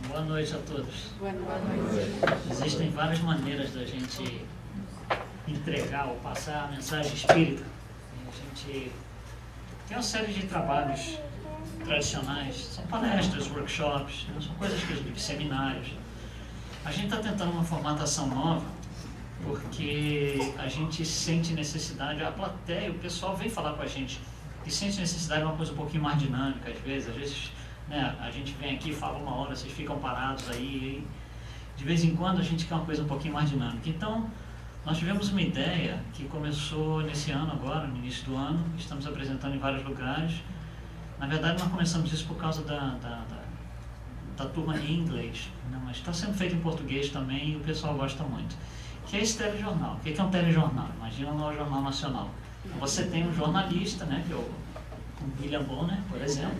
Boa noite a todos. Boa noite. Existem várias maneiras da gente entregar ou passar a mensagem espírita. A gente tem uma série de trabalhos tradicionais, são palestras, workshops, né? São coisas que seminários. A gente está tentando uma formatação nova porque a gente sente necessidade, a plateia, o pessoal vem falar com a gente e sente necessidade de uma coisa um pouquinho mais dinâmica às vezes, né, a gente vem aqui, fala uma hora, vocês ficam parados aí, de vez em quando a gente quer uma coisa um pouquinho mais dinâmica. Então, nós tivemos uma ideia que começou nesse ano agora, no início do ano, estamos apresentando em vários lugares. Na verdade, nós começamos isso por causa da turma em inglês, né? Mas está sendo feito em português também e o pessoal gosta muito. Que é esse telejornal. O que é um telejornal? Imagina no Jornal Nacional. Você tem um jornalista, né, que é o William Bonner, por exemplo,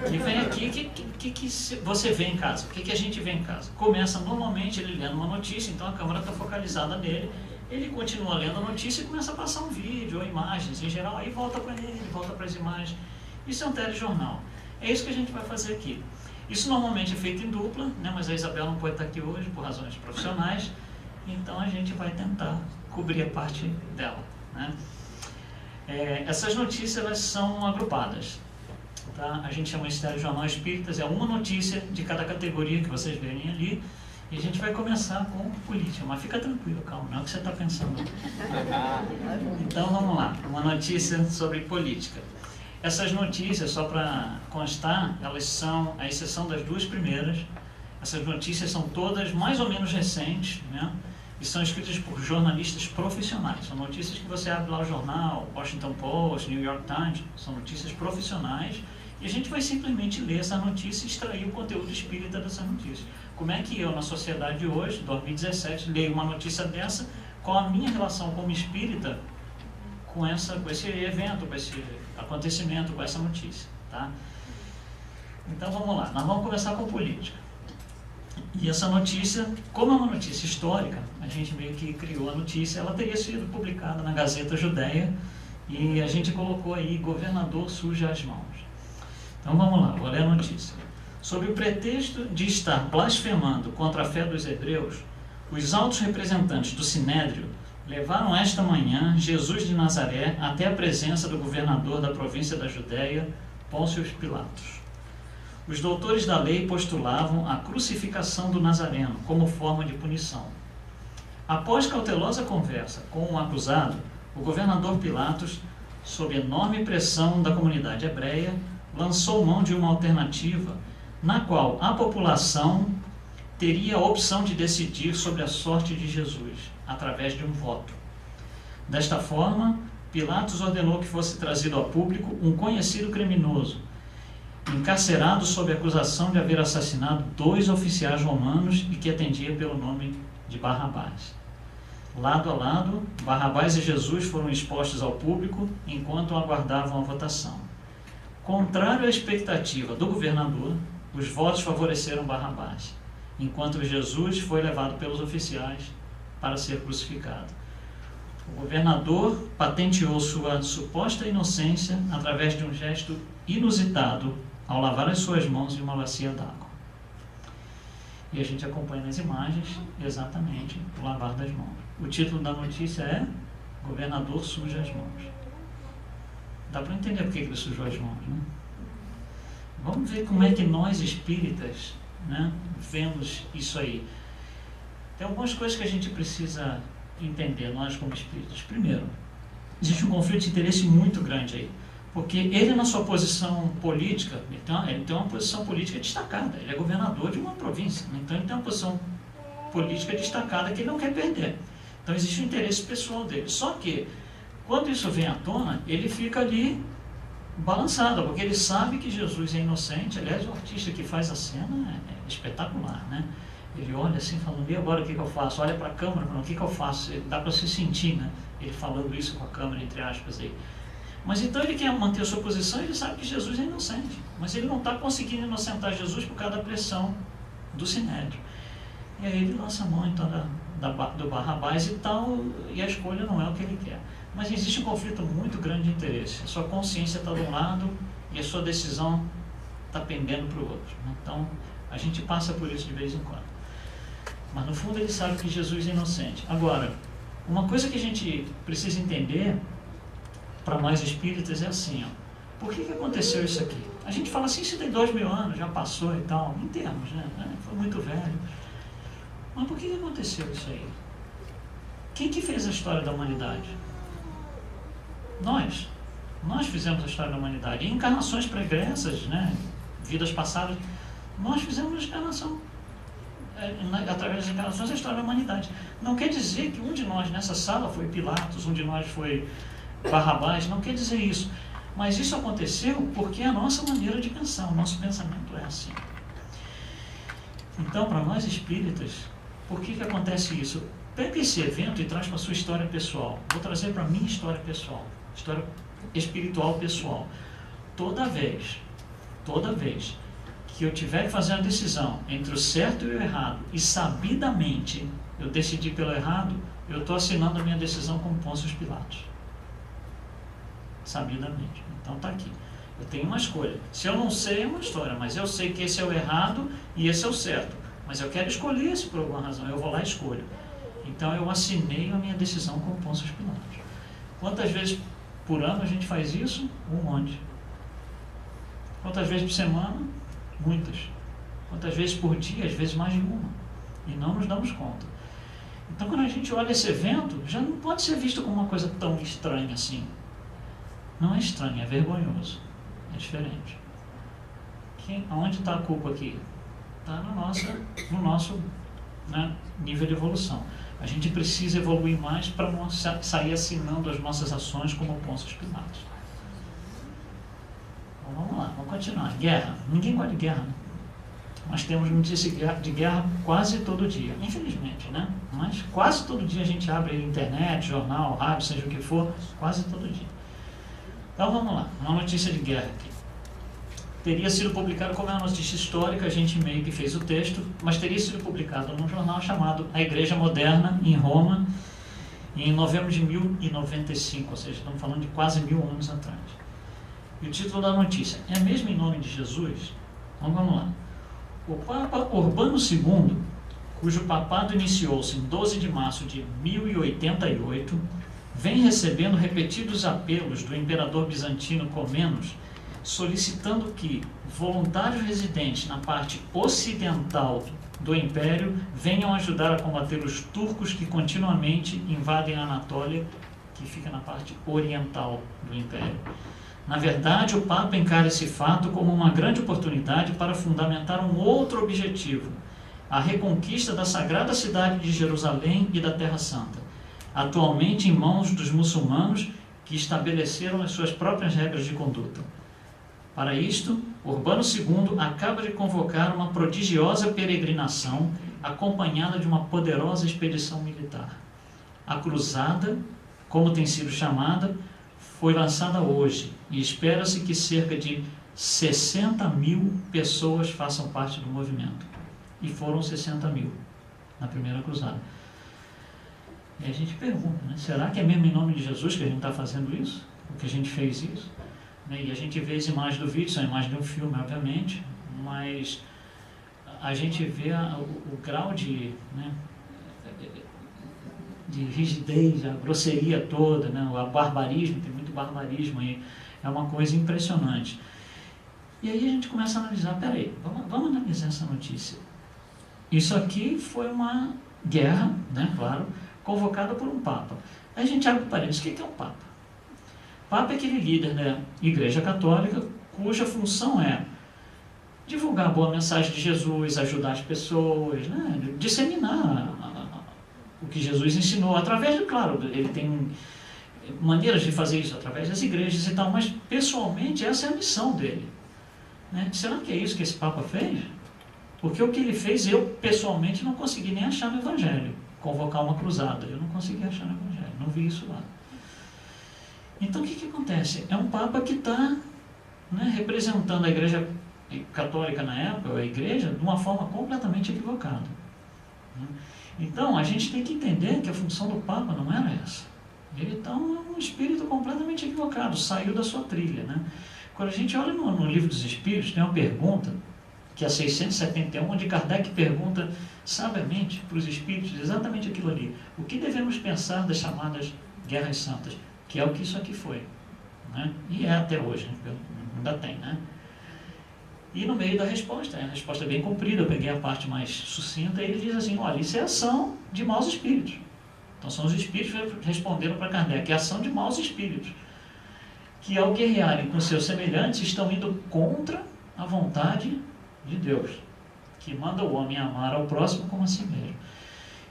que vem aqui, que você vê em casa? O que a gente vê em casa? Começa normalmente ele lendo uma notícia, então a câmera está focalizada nele, ele continua lendo a notícia e começa a passar um vídeo ou imagens em geral, aí volta para ele, volta para as imagens. Isso é um telejornal. É isso que a gente vai fazer aqui. Isso normalmente é feito em dupla, né, mas a Isabel não pode estar aqui hoje por razões profissionais, então a gente vai tentar cobrir a parte dela, né? Essas notícias elas são agrupadas, tá? A gente chama de telejornal Espíritas, é uma notícia de cada categoria que vocês verem ali, e a gente vai começar com política, mas fica tranquilo, calma, não é o que você está pensando. Então vamos lá, uma notícia sobre política. Essas notícias, só para constar, elas são, à exceção das duas primeiras, essas notícias são todas mais ou menos recentes, né? E são escritas por jornalistas profissionais. São notícias que você abre lá o jornal, Washington Post, New York Times, são notícias profissionais, e a gente vai simplesmente ler essa notícia e extrair o conteúdo espírita dessa notícia. Como é que eu, na sociedade de hoje, 2017, leio uma notícia dessa, qual a minha relação como espírita com esse evento, com esse acontecimento, com essa notícia, tá? Então vamos lá, nós vamos começar com política. E essa notícia, como é uma notícia histórica, a gente meio que criou a notícia, ela teria sido publicada na Gazeta Judeia e a gente colocou aí, governador suja as mãos. Então vamos lá, vou ler a notícia. Sob o pretexto de estar blasfemando contra a fé dos hebreus, os altos representantes do Sinédrio levaram esta manhã Jesus de Nazaré até a presença do governador da província da Judeia, Pôncio Pilatos. Os doutores da lei postulavam a crucificação do Nazareno como forma de punição. Após cautelosa conversa com o acusado, o governador Pilatos, sob enorme pressão da comunidade hebreia, lançou mão de uma alternativa na qual a população teria a opção de decidir sobre a sorte de Jesus, através de um voto. Desta forma, Pilatos ordenou que fosse trazido a público um conhecido criminoso, encarcerado sob acusação de haver assassinado 2 oficiais romanos e que atendia pelo nome de Barrabás. Lado a lado, Barrabás e Jesus foram expostos ao público enquanto aguardavam a votação. Contrário à expectativa do governador, os votos favoreceram Barrabás, enquanto Jesus foi levado pelos oficiais para ser crucificado. O governador patenteou sua suposta inocência através de um gesto inusitado ao lavar as suas mãos em uma bacia d'água. E a gente acompanha nas imagens exatamente o lavar das mãos. O título da notícia é Governador suja as mãos. Dá para entender por que ele sujou as mãos, né? Vamos ver como é que nós espíritas, né, vemos isso aí. Tem algumas coisas que a gente precisa entender, nós como espíritas. Primeiro, existe um conflito de interesse muito grande aí. Porque ele, na sua posição política, ele tem uma posição política destacada. Ele é governador de uma província, então ele tem uma posição política destacada que ele não quer perder. Então existe um interesse pessoal dele. Só que, quando isso vem à tona, ele fica ali balançado, porque ele sabe que Jesus é inocente. Aliás, o artista que faz a cena é espetacular, né? Ele olha assim, falando, e agora o que eu faço? Olha para a câmera, falando, o que eu faço? Dá para se sentir, né? Ele falando isso com a câmera, entre aspas, aí. Mas então ele quer manter a sua posição, ele sabe que Jesus é inocente, mas ele não está conseguindo inocentar Jesus por causa da pressão do Sinédrio. E aí ele lança a mão então do Barrabás e tal, e a escolha não é o que ele quer. Mas existe um conflito muito grande de interesse. A sua consciência está de um lado e a sua decisão está pendendo para o outro. Então, a gente passa por isso de vez em quando. Mas, no fundo, ele sabe que Jesus é inocente. Agora, uma coisa que a gente precisa entender, para nós espíritas, é assim, ó. Por que aconteceu isso aqui? A gente fala assim, isso tem 2000 anos, já passou e tal, em termos, né? Foi muito velho. Mas por que aconteceu isso aí? Quem que fez a história da humanidade? Nós. Nós fizemos a história da humanidade. Em encarnações pregressas, né? Vidas passadas, nós fizemos a encarnação. Através das encarnações, a história da humanidade. Não quer dizer que um de nós nessa sala foi Pilatos, um de nós foi Barrabás, não quer dizer isso. Mas isso aconteceu porque é a nossa maneira de pensar, o nosso pensamento é assim. Então, para nós espíritas, por que acontece isso? Pega esse evento e traz para a sua história pessoal. Vou trazer para a minha história pessoal, história espiritual pessoal. Toda vez que eu tiver que fazer uma decisão entre o certo e o errado, e sabidamente eu decidi pelo errado, eu estou assinando a minha decisão como Pôncio Pilatos. Sabidamente. Então está aqui. Eu tenho uma escolha. Se eu não sei, é uma história, mas eu sei que esse é o errado e esse é o certo. Mas eu quero escolher esse por alguma razão. Eu vou lá e escolho. Então eu assinei a minha decisão como Pôncio Pilatos. Quantas vezes por ano a gente faz isso? Um monte. Quantas vezes por semana? Muitas. Quantas vezes por dia? Às vezes mais de uma. E não nos damos conta. Então quando a gente olha esse evento, já não pode ser visto como uma coisa tão estranha assim. Não é estranho, é vergonhoso. É diferente. Onde está a culpa aqui? Está no nosso, né, nível de evolução. A gente precisa evoluir mais para não sair assinando as nossas ações como Pôncio Pilatos. Então, vamos lá, vamos continuar. Guerra. Ninguém gosta de guerra, né? Nós temos notícias de guerra quase todo dia, infelizmente, né? Mas quase todo dia a gente abre a internet, jornal, rádio, seja o que for, quase todo dia. Então vamos lá, uma notícia de guerra aqui. Teria sido publicado, como é uma notícia histórica, a gente meio que fez o texto, mas teria sido publicado num jornal chamado A Igreja Moderna, em Roma, em novembro de 1095, ou seja, estamos falando de quase 1000 anos atrás. E o título da notícia é mesmo em nome de Jesus? Então vamos lá. O Papa Urbano II, cujo papado iniciou-se em 12 de março de 1088, vem recebendo repetidos apelos do imperador bizantino Comnenos, solicitando que voluntários residentes na parte ocidental do império venham ajudar a combater os turcos que continuamente invadem a Anatólia, que fica na parte oriental do império. Na verdade, o Papa encara esse fato como uma grande oportunidade para fundamentar um outro objetivo, a reconquista da sagrada cidade de Jerusalém e da Terra Santa, atualmente em mãos dos muçulmanos que estabeleceram as suas próprias regras de conduta. Para isto, Urbano II acaba de convocar uma prodigiosa peregrinação acompanhada de uma poderosa expedição militar. A Cruzada, como tem sido chamada, foi lançada hoje e espera-se que cerca de 60.000 pessoas façam parte do movimento. E foram 60.000 na primeira cruzada. E a gente pergunta, né? Será que é mesmo em nome de Jesus que a gente está fazendo isso? O que a gente fez isso? E a gente vê as imagens do vídeo, são imagens de um filme, obviamente, mas a gente vê o grau de, né, de rigidez, a grosseria toda, né, o barbarismo, tem muito barbarismo aí, é uma coisa impressionante. E aí a gente começa a analisar, peraí, vamos analisar essa notícia. Isso aqui foi uma guerra, né, claro, convocada por um Papa. Aí a gente abre o parênteses, o que é um Papa? Papa é aquele líder da Igreja Católica cuja função é divulgar a boa mensagem de Jesus, ajudar as pessoas, né, disseminar o que Jesus ensinou, através de, claro, ele tem maneiras de fazer isso, através das igrejas e tal, mas pessoalmente essa é a missão dele. Né? Será que é isso que esse Papa fez? Porque o que ele fez, eu pessoalmente não consegui nem achar no Evangelho, convocar uma cruzada, eu não consegui achar no Evangelho, não vi isso lá. Então o que acontece? É um Papa que está, né, representando a Igreja Católica na época, a Igreja, de uma forma completamente equivocada. Né? Então, a gente tem que entender que a função do Papa não era essa. Ele está um espírito completamente equivocado, saiu da sua trilha, né? Quando a gente olha no Livro dos Espíritos, tem uma pergunta, que é a 671, onde Kardec pergunta sabiamente para os espíritos exatamente aquilo ali. O que devemos pensar das chamadas guerras santas? Que é o que isso aqui foi, né? E é até hoje, né? Ainda tem, né? E no meio da resposta, a resposta é bem comprida, eu peguei a parte mais sucinta, e ele diz assim, olha, isso é ação de maus espíritos. Então são os espíritos que responderam para Kardec, é ação de maus espíritos, que ao guerrearem com seus semelhantes estão indo contra a vontade de Deus, que manda o homem amar ao próximo como a si mesmo.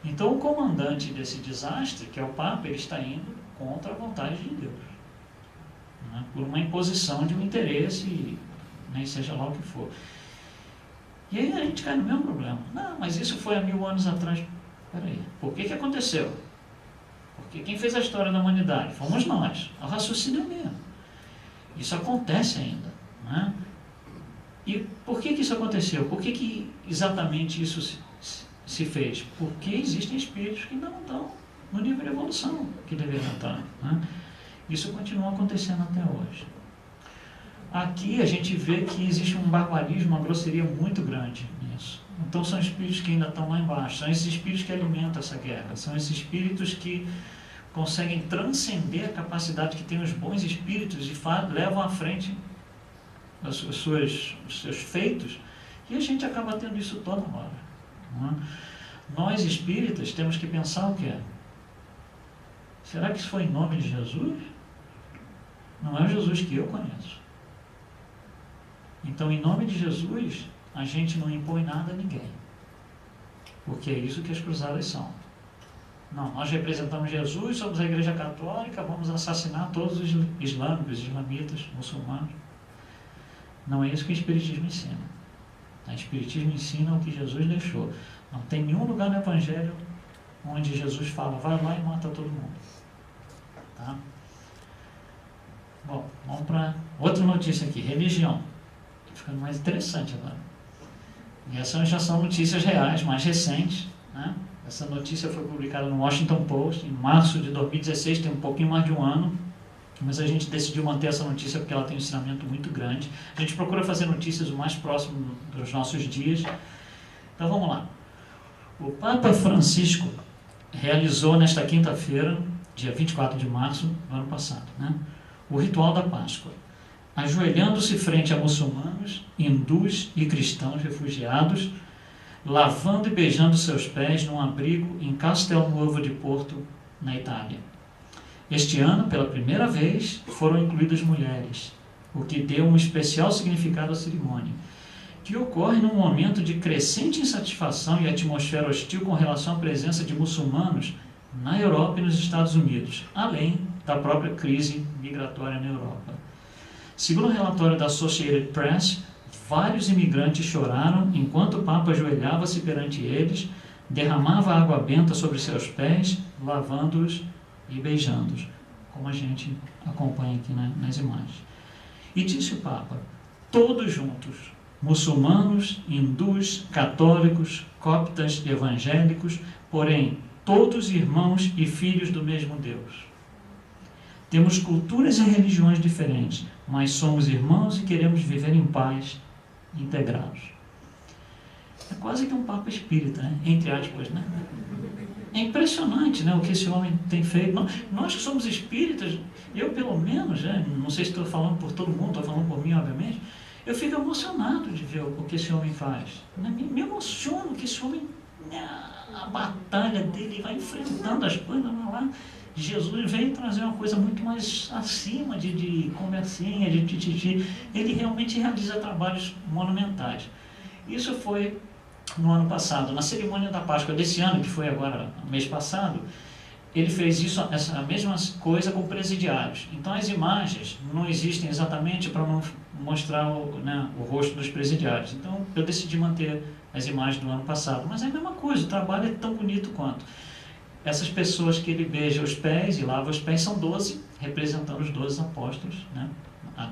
Então o comandante desse desastre, que é o Papa, ele está indo contra a vontade de Deus, né? Por uma imposição de um interesse, nem seja lá o que for. E aí a gente cai no mesmo problema. Não, mas isso foi há 1000 anos atrás. Peraí, por que aconteceu? Porque quem fez a história da humanidade fomos nós. O raciocínio é mesmo. Isso acontece ainda, né? E por que isso aconteceu? Por que exatamente isso se fez? Porque existem espíritos que ainda não estão no nível de evolução que deveriam estar, né? Isso continua acontecendo até hoje. Aqui a gente vê que existe um barbarismo, uma grosseria muito grande nisso. Então são espíritos que ainda estão lá embaixo, são esses espíritos que alimentam essa guerra, são esses espíritos que conseguem transcender a capacidade que tem os bons espíritos e levam à frente os seus feitos, e a gente acaba tendo isso toda hora, não é? Nós espíritas temos que pensar o que é? Será que isso foi em nome de Jesus? Não é o Jesus que eu conheço. Então, em nome de Jesus, a gente não impõe nada a ninguém, porque é isso que as cruzadas são. Não, nós representamos Jesus, somos a Igreja Católica, vamos assassinar todos os islâmicos, islamitas, muçulmanos. Não é isso que o Espiritismo ensina. O Espiritismo ensina o que Jesus deixou. Não tem nenhum lugar no Evangelho onde Jesus fala, vai lá e mata todo mundo. Tá? Bom, vamos para outra notícia aqui, religião. Está ficando mais interessante agora. E essas já são notícias reais, mais recentes, né? Essa notícia foi publicada no Washington Post em março de 2016, tem um pouquinho mais de um ano, mas a gente decidiu manter essa notícia porque ela tem um ensinamento muito grande. A gente procura fazer notícias o mais próximo dos nossos dias. Então vamos lá. O Papa Francisco realizou nesta quinta-feira, dia 24 de março do ano passado, né, o ritual da Páscoa, ajoelhando-se frente a muçulmanos, hindus e cristãos refugiados, lavando e beijando seus pés num abrigo em Castelnuovo de Porto, na Itália. Este ano, pela primeira vez, foram incluídas mulheres, o que deu um especial significado à cerimônia, que ocorre num momento de crescente insatisfação e atmosfera hostil com relação à presença de muçulmanos na Europa e nos Estados Unidos, além da própria crise migratória na Europa. Segundo o relatório da Associated Press, vários imigrantes choraram enquanto o Papa ajoelhava-se perante eles, derramava água benta sobre seus pés, lavando-os e beijando-os, como a gente acompanha aqui nas imagens. E disse o Papa, todos juntos, muçulmanos, hindus, católicos, coptas, evangélicos, porém, todos irmãos e filhos do mesmo Deus. Temos culturas e religiões diferentes, mas somos irmãos e queremos viver em paz, integrados. É quase que um Papa espírita, né? Entre aspas, né? É impressionante, né, o que esse homem tem feito. Nós que somos espíritas, eu pelo menos, né, não sei se estou falando por todo mundo, estou falando por mim, obviamente, eu fico emocionado de ver o que esse homem faz. Me emociono que esse homem, a batalha dele, vai enfrentando as coisas lá. Jesus veio trazer uma coisa muito mais acima de conversinha, de tititi. Ele realmente realiza trabalhos monumentais. Isso foi no ano passado. Na cerimônia da Páscoa desse ano, que foi agora, mês passado, ele fez essa mesma coisa com presidiários. Então as imagens não existem exatamente para não mostrar o rosto dos presidiários. Então eu decidi manter as imagens do ano passado. Mas é a mesma coisa, o trabalho é tão bonito quanto. Essas pessoas que ele beija os pés e lava os pés são 12, representando os 12 apóstolos, né,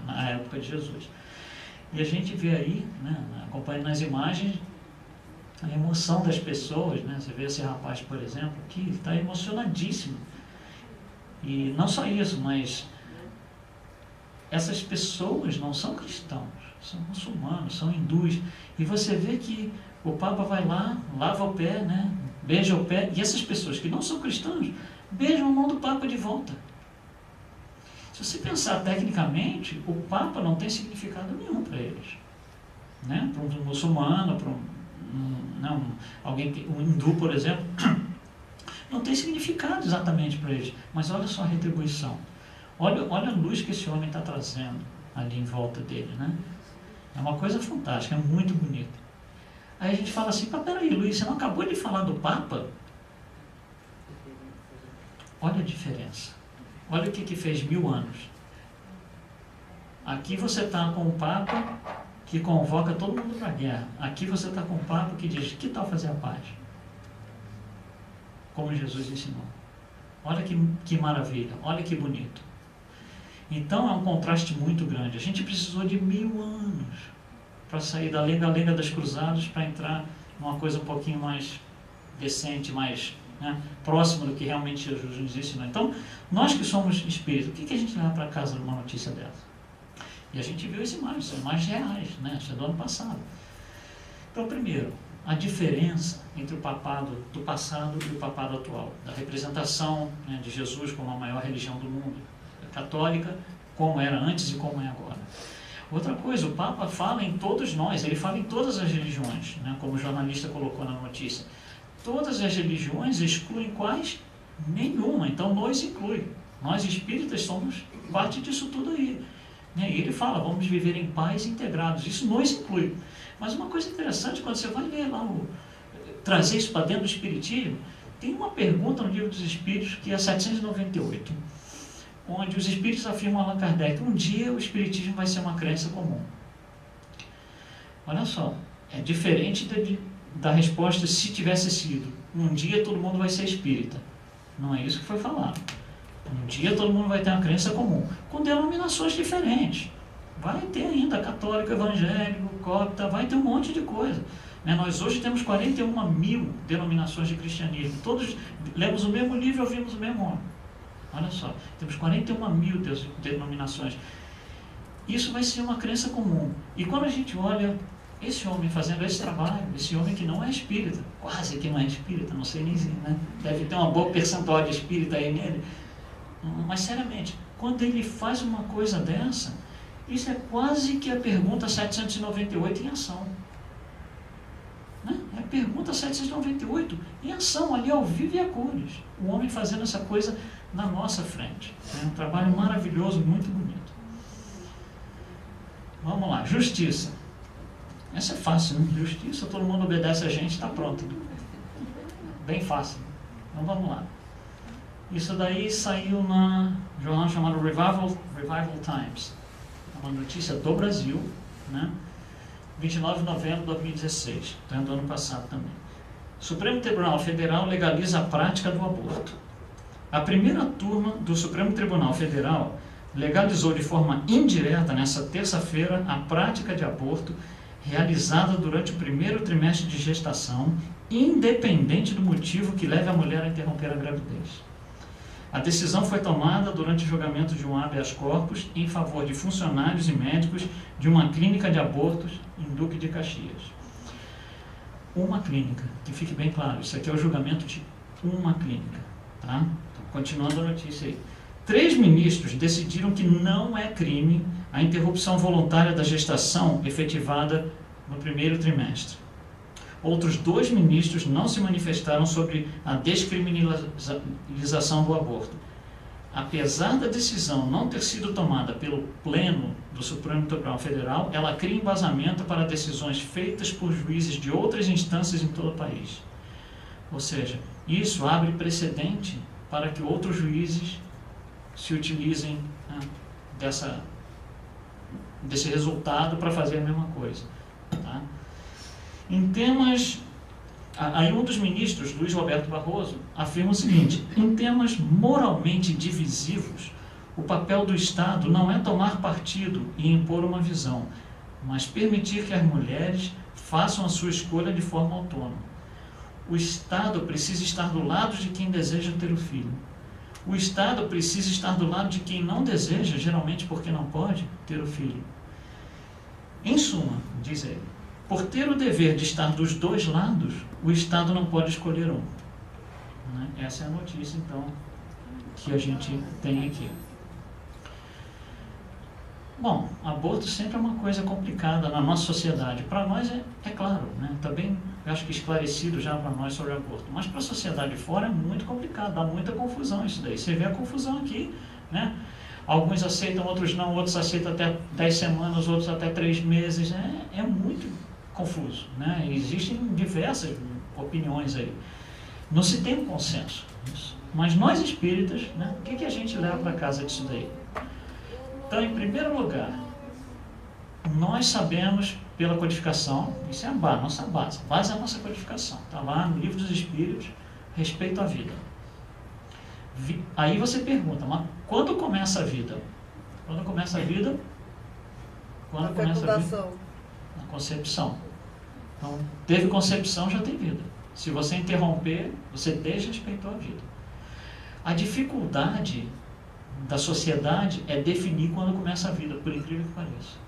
na época de Jesus. E a gente vê aí, né, acompanhando nas imagens, A emoção das pessoas, né? Você vê esse rapaz, por exemplo, que está emocionadíssimo. E não só isso, mas essas pessoas não são cristãos, são muçulmanos, são hindus. E você vê que o Papa vai lá, lava o pé, né? Beija o pé, e essas pessoas que não são cristãos beijam a mão do Papa de volta. Se você pensar tecnicamente, o Papa não tem significado nenhum para eles, né? Para um muçulmano, para um hindu, por exemplo, não tem significado exatamente para eles. Mas olha só a retribuição. Olha a luz que esse homem está trazendo ali em volta dele, né? É uma coisa fantástica, é muito bonito. Aí a gente fala assim, peraí, Luiz, você não acabou de falar do Papa? Olha a diferença. Olha o que fez 1000 anos. Aqui você está com o Papa que convoca todo mundo para a guerra. Aqui você está com o Papa que diz, que tal fazer a paz? Como Jesus ensinou. Olha que maravilha, olha que bonito. Então é um contraste muito grande. A gente precisou de 1000 anos para sair da lenga-lenga das cruzadas para entrar numa coisa um pouquinho mais decente, mais, né, próximo do que realmente Jesus nos ensinou. Então, nós que somos espíritos, o que a gente leva para casa numa notícia dessa? E a gente viu as imagens, são imagens reais, né? Isso é do ano passado. Então, primeiro, a diferença entre o papado do passado e o papado atual, da representação, né, de Jesus como a maior religião do mundo, a católica, como era antes e como é agora. Outra coisa, o Papa fala em todos nós, ele fala em todas as religiões, né, como o jornalista colocou na notícia. Todas as religiões excluem quais? Nenhuma, então nós inclui. Nós espíritas somos parte disso tudo aí. E ele fala, vamos viver em paz integrados, isso nos inclui. Mas uma coisa interessante, quando você vai ler lá, trazer isso para dentro do Espiritismo, tem uma pergunta no Livro dos Espíritos, que é 798, onde os Espíritos afirmam a Allan Kardec, um dia o Espiritismo vai ser uma crença comum. Olha só, é diferente da resposta se tivesse sido, um dia todo mundo vai ser espírita. Não é isso que foi falado. Um dia todo mundo vai ter uma crença comum, com denominações diferentes. Vai ter ainda católico, evangélico, copta, vai ter um monte de coisa. Nós hoje temos 41.000 denominações de cristianismo. Todos lemos o mesmo livro e ouvimos o mesmo homem. Olha só, temos 41.000 denominações. Isso vai ser uma crença comum. E quando a gente olha esse homem fazendo esse trabalho, esse homem que não é espírita, quase que não é espírita, não sei nem dizer, né? Deve ter uma boa percentual de espírita aí nele. Mas, seriamente, quando ele faz uma coisa dessa, isso é quase que a pergunta 798 em ação. Né? É a pergunta 798 em ação, ali ao vivo e a cores. O homem fazendo essa coisa na nossa frente. É um trabalho maravilhoso, muito bonito. Vamos lá, justiça. Essa é fácil, né? Justiça, todo mundo obedece a gente, está pronto. Bem fácil. Então vamos lá. Isso daí saiu na jornal chamado Revival Times. É uma notícia do Brasil, né? 29 de novembro de 2016, então é do ano passado também. Supremo Tribunal Federal legaliza a prática do aborto. A primeira turma do Supremo Tribunal Federal legalizou de forma indireta, nessa terça-feira, a prática de aborto realizada durante o primeiro trimestre de gestação, independente do motivo que leve a mulher a interromper a gravidez. A decisão foi tomada durante o julgamento de um habeas corpus em favor de funcionários e médicos de uma clínica de abortos em Duque de Caxias. Uma clínica, que fique bem claro, isso aqui é o julgamento de uma clínica. Tá? Então, continuando a notícia aí. 3 ministros decidiram que não é crime a interrupção voluntária da gestação efetivada no primeiro trimestre. Outros 2 ministros não se manifestaram sobre a descriminalização do aborto. Apesar da decisão não ter sido tomada pelo Pleno do Supremo Tribunal Federal, ela cria embasamento para decisões feitas por juízes de outras instâncias em todo o país. Ou seja, isso abre precedente para que outros juízes se utilizem, né, desse resultado para fazer a mesma coisa. Tá? Em temas, aí um dos ministros, Luiz Roberto Barroso, afirma o seguinte: em temas moralmente divisivos, o papel do Estado não é tomar partido e impor uma visão, mas permitir que as mulheres façam a sua escolha de forma autônoma. O Estado precisa estar do lado de quem deseja ter o filho. O Estado precisa estar do lado de quem não deseja, geralmente porque não pode, ter o filho. Em suma, diz ele, por ter o dever de estar dos dois lados, o Estado não pode escolher um. Essa é a notícia, então, que a gente tem aqui. Bom, aborto sempre é uma coisa complicada na nossa sociedade. Para nós é claro, está bem, acho que esclarecido já para nós sobre aborto. Mas para a sociedade fora é muito complicado, dá muita confusão isso daí. Você vê a confusão aqui, né? Alguns aceitam, outros não, outros aceitam até 10 semanas, outros até 3 meses. É muito confuso, né? Existem diversas opiniões aí. Não se tem um consenso. Mas nós espíritas, né, o que a gente leva para casa disso daí? Então, em primeiro lugar, nós sabemos pela codificação, isso é a nossa base. A base é a nossa codificação. Está lá no Livro dos Espíritos, respeito à vida. Aí você pergunta, mas quando começa a vida? Quando começa a vida? Quando começa a vida? Na concepção. Então, teve concepção, já tem vida. Se você interromper, você desrespeitou a vida. A dificuldade da sociedade é definir quando começa a vida, por incrível que pareça.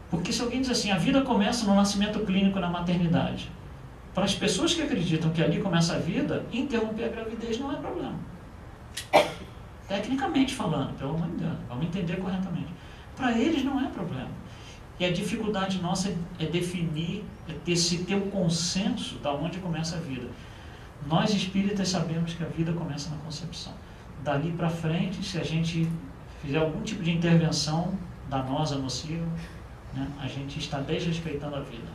Porque se alguém diz assim, a vida começa no nascimento clínico na maternidade, para as pessoas que acreditam que ali começa a vida, interromper a gravidez não é problema. Tecnicamente falando, pelo amor de Deus, vamos entender corretamente. Para eles não é problema. E a dificuldade nossa é definir, ter um consenso de onde começa a vida. Nós espíritas sabemos que a vida começa na concepção. Dali para frente, se a gente fizer algum tipo de intervenção danosa, nociva, né, a gente está desrespeitando a vida.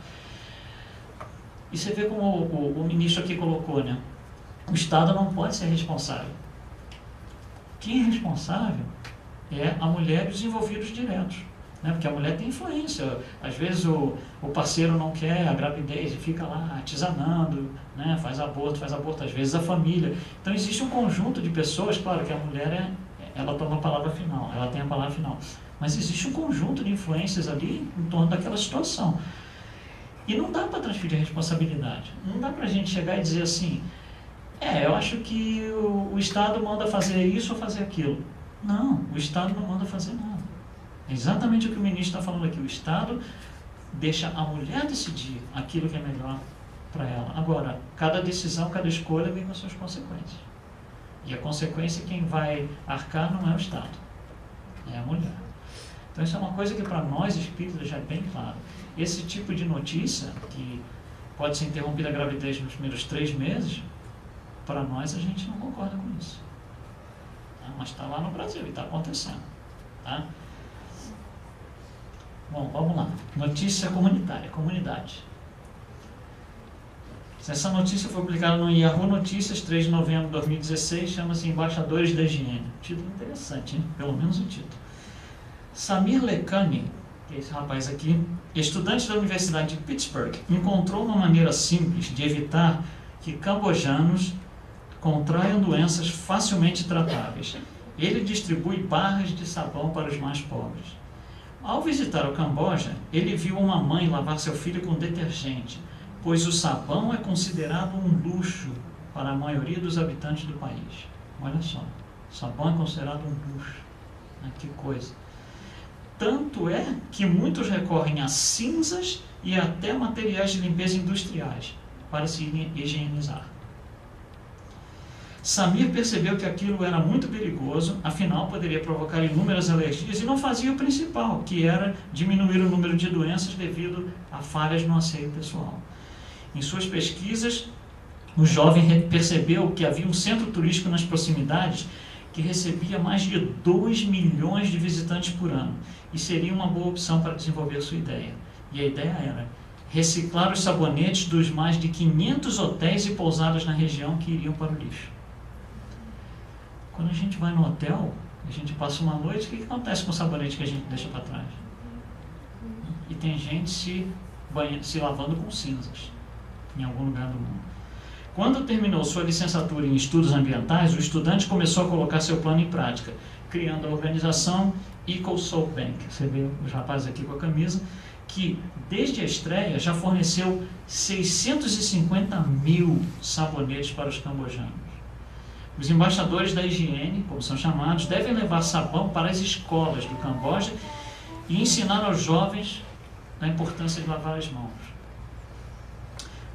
E você vê como o ministro aqui colocou, né? O Estado não pode ser responsável. Quem é responsável é a mulher e os envolvidos diretos. Né? Porque a mulher tem influência. Às vezes o parceiro não quer a gravidez e fica lá artisanando, né? faz aborto, às vezes a família. Então existe um conjunto de pessoas, claro que a mulher ela toma a palavra final, ela tem a palavra final. Mas existe um conjunto de influências ali em torno daquela situação. E não dá para transferir a responsabilidade. Não dá para a gente chegar e dizer assim, eu acho que o Estado manda fazer isso ou fazer aquilo. Não, o Estado não manda fazer nada. É exatamente o que o ministro está falando aqui. O Estado deixa a mulher decidir aquilo que é melhor para ela. Agora, cada decisão, cada escolha vem com as suas consequências. E a consequência, quem vai arcar não é o Estado, é a mulher. Então isso é uma coisa que para nós espíritas já é bem claro. Esse tipo de notícia, que pode ser interrompida a gravidez nos primeiros 3 meses, para nós a gente não concorda com isso. Mas está lá no Brasil e está acontecendo. Tá? Bom, vamos lá. Notícia comunitária, comunidade. Essa notícia foi publicada no Yahoo Notícias, 3 de novembro de 2016, chama-se Embaixadores da Higiene. Título interessante, hein? Pelo menos o título. Samir Lekhani, que é esse rapaz aqui, estudante da Universidade de Pittsburgh, encontrou uma maneira simples de evitar que cambojanos contraiam doenças facilmente tratáveis. Ele distribui barras de sabão para os mais pobres. Ao visitar o Camboja, ele viu uma mãe lavar seu filho com detergente, pois o sabão é considerado um luxo para a maioria dos habitantes do país. Olha só, sabão é considerado um luxo. Que coisa. Tanto é que muitos recorrem a cinzas e até materiais de limpeza industriais para se higienizar. Samir percebeu que aquilo era muito perigoso, afinal poderia provocar inúmeras alergias e não fazia o principal, que era diminuir o número de doenças devido a falhas no asseio pessoal. Em suas pesquisas, o jovem percebeu que havia um centro turístico nas proximidades que recebia mais de 2 milhões de visitantes por ano e seria uma boa opção para desenvolver sua ideia. E a ideia era reciclar os sabonetes dos mais de 500 hotéis e pousadas na região que iriam para o lixo. Quando a gente vai no hotel, a gente passa uma noite, o que acontece com o sabonete que a gente deixa para trás? E tem gente se lavando com cinzas em algum lugar do mundo. Quando terminou sua licenciatura em estudos ambientais, o estudante começou a colocar seu plano em prática, criando a organização EcoSoap Bank. Você vê os rapazes aqui com a camisa. que desde a estreia já forneceu 650 mil sabonetes para os cambojanos. Os embaixadores da higiene, como são chamados, devem levar sabão para as escolas do Camboja e ensinar aos jovens a importância de lavar as mãos.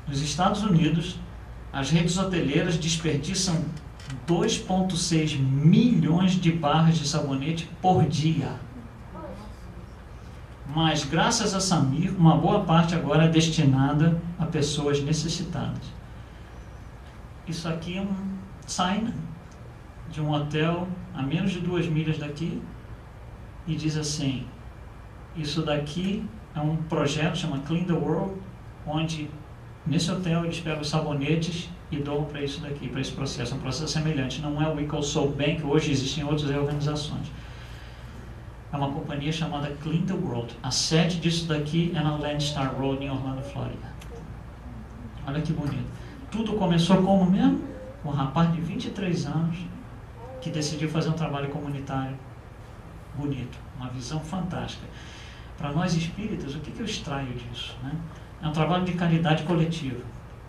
Nos Estados Unidos, as redes hoteleiras desperdiçam 2,6 milhões de barras de sabonete por dia. Mas, graças a Samir, uma boa parte agora é destinada a pessoas necessitadas. Isso aqui é um sign de um hotel a menos de 2 milhas daqui e diz assim: isso daqui é um projeto, chama Clean the World, onde nesse hotel eles pegam os sabonetes e doam para isso daqui, para esse processo. É um processo semelhante, não é o Equal Soap Bank, hoje existem outras organizações. É uma companhia chamada Clean the World. A sede disso daqui é na Landstar Road, em Orlando, Flórida. Olha que bonito. Tudo começou como mesmo? Um rapaz de 23 anos que decidiu fazer um trabalho comunitário bonito, uma visão fantástica. Para nós espíritas, o que eu extraio disso, né? É um trabalho de caridade coletiva,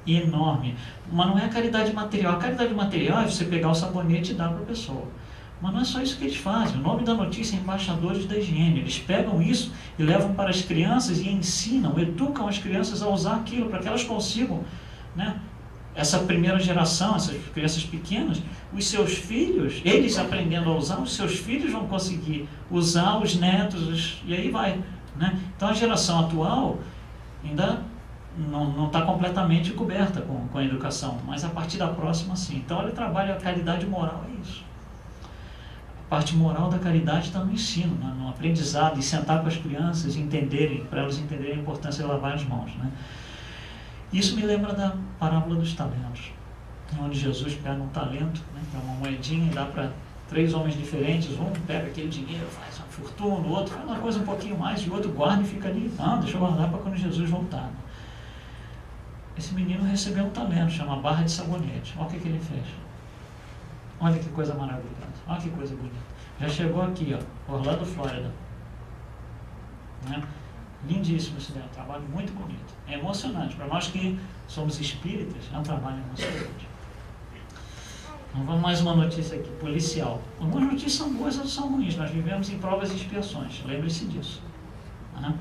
enorme. Mas não é a caridade material. A caridade material é você pegar o sabonete e dar para a pessoa. Mas não é só isso que eles fazem. O nome da notícia é Embaixadores da Higiene. Eles pegam isso e levam para as crianças e ensinam, educam as crianças a usar aquilo, para que elas consigam, né? Essa primeira geração, essas crianças pequenas, os seus filhos, eles aprendendo a usar, os seus filhos vão conseguir usar, os netos, e aí vai, né? Então a geração atual ainda não está completamente coberta com a educação, mas a partir da próxima sim. Então ele trabalha a caridade moral, é isso. A parte moral da caridade está no ensino, né? No aprendizado, e sentar com as crianças e entenderem, para elas entenderem a importância de lavar as mãos, né? Isso me lembra da parábola dos talentos, onde Jesus pega um talento, né, que é uma moedinha, e dá para 3 homens diferentes. Um pega aquele dinheiro, faz uma fortuna, o outro faz uma coisa um pouquinho mais, e o outro guarda e fica ali, não, deixa eu guardar para quando Jesus voltar. Esse menino recebeu um talento, chama barra de sabonete. Olha o que ele fez. Olha que coisa maravilhosa, olha que coisa bonita. Já chegou aqui, ó, Orlando, Flórida, né? Lindíssimo esse é um trabalho muito bonito, é emocionante. Para nós que somos espíritas, é um trabalho emocionante. Então vamos mais uma notícia aqui, policial. Algumas notícias são boas, outras são ruins. Nós vivemos em provas e expiações, lembre-se disso, né?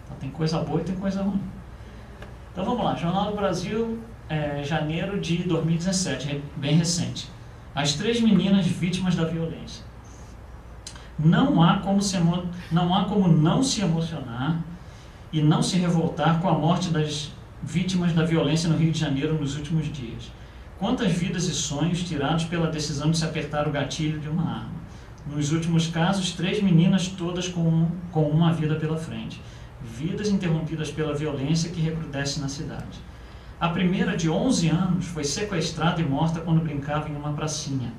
Então tem coisa boa e tem coisa ruim. Então vamos lá, Jornal do Brasil, janeiro de 2017, bem recente. As 3 meninas vítimas da violência. Não há como não se emocionar e não se revoltar com a morte das vítimas da violência no Rio de Janeiro nos últimos dias. Quantas vidas e sonhos tirados pela decisão de se apertar o gatilho de uma arma. Nos últimos casos, 3 meninas, todas com uma vida pela frente. Vidas interrompidas pela violência que recrudesce na cidade. A primeira, de 11 anos, foi sequestrada e morta quando brincava em uma pracinha.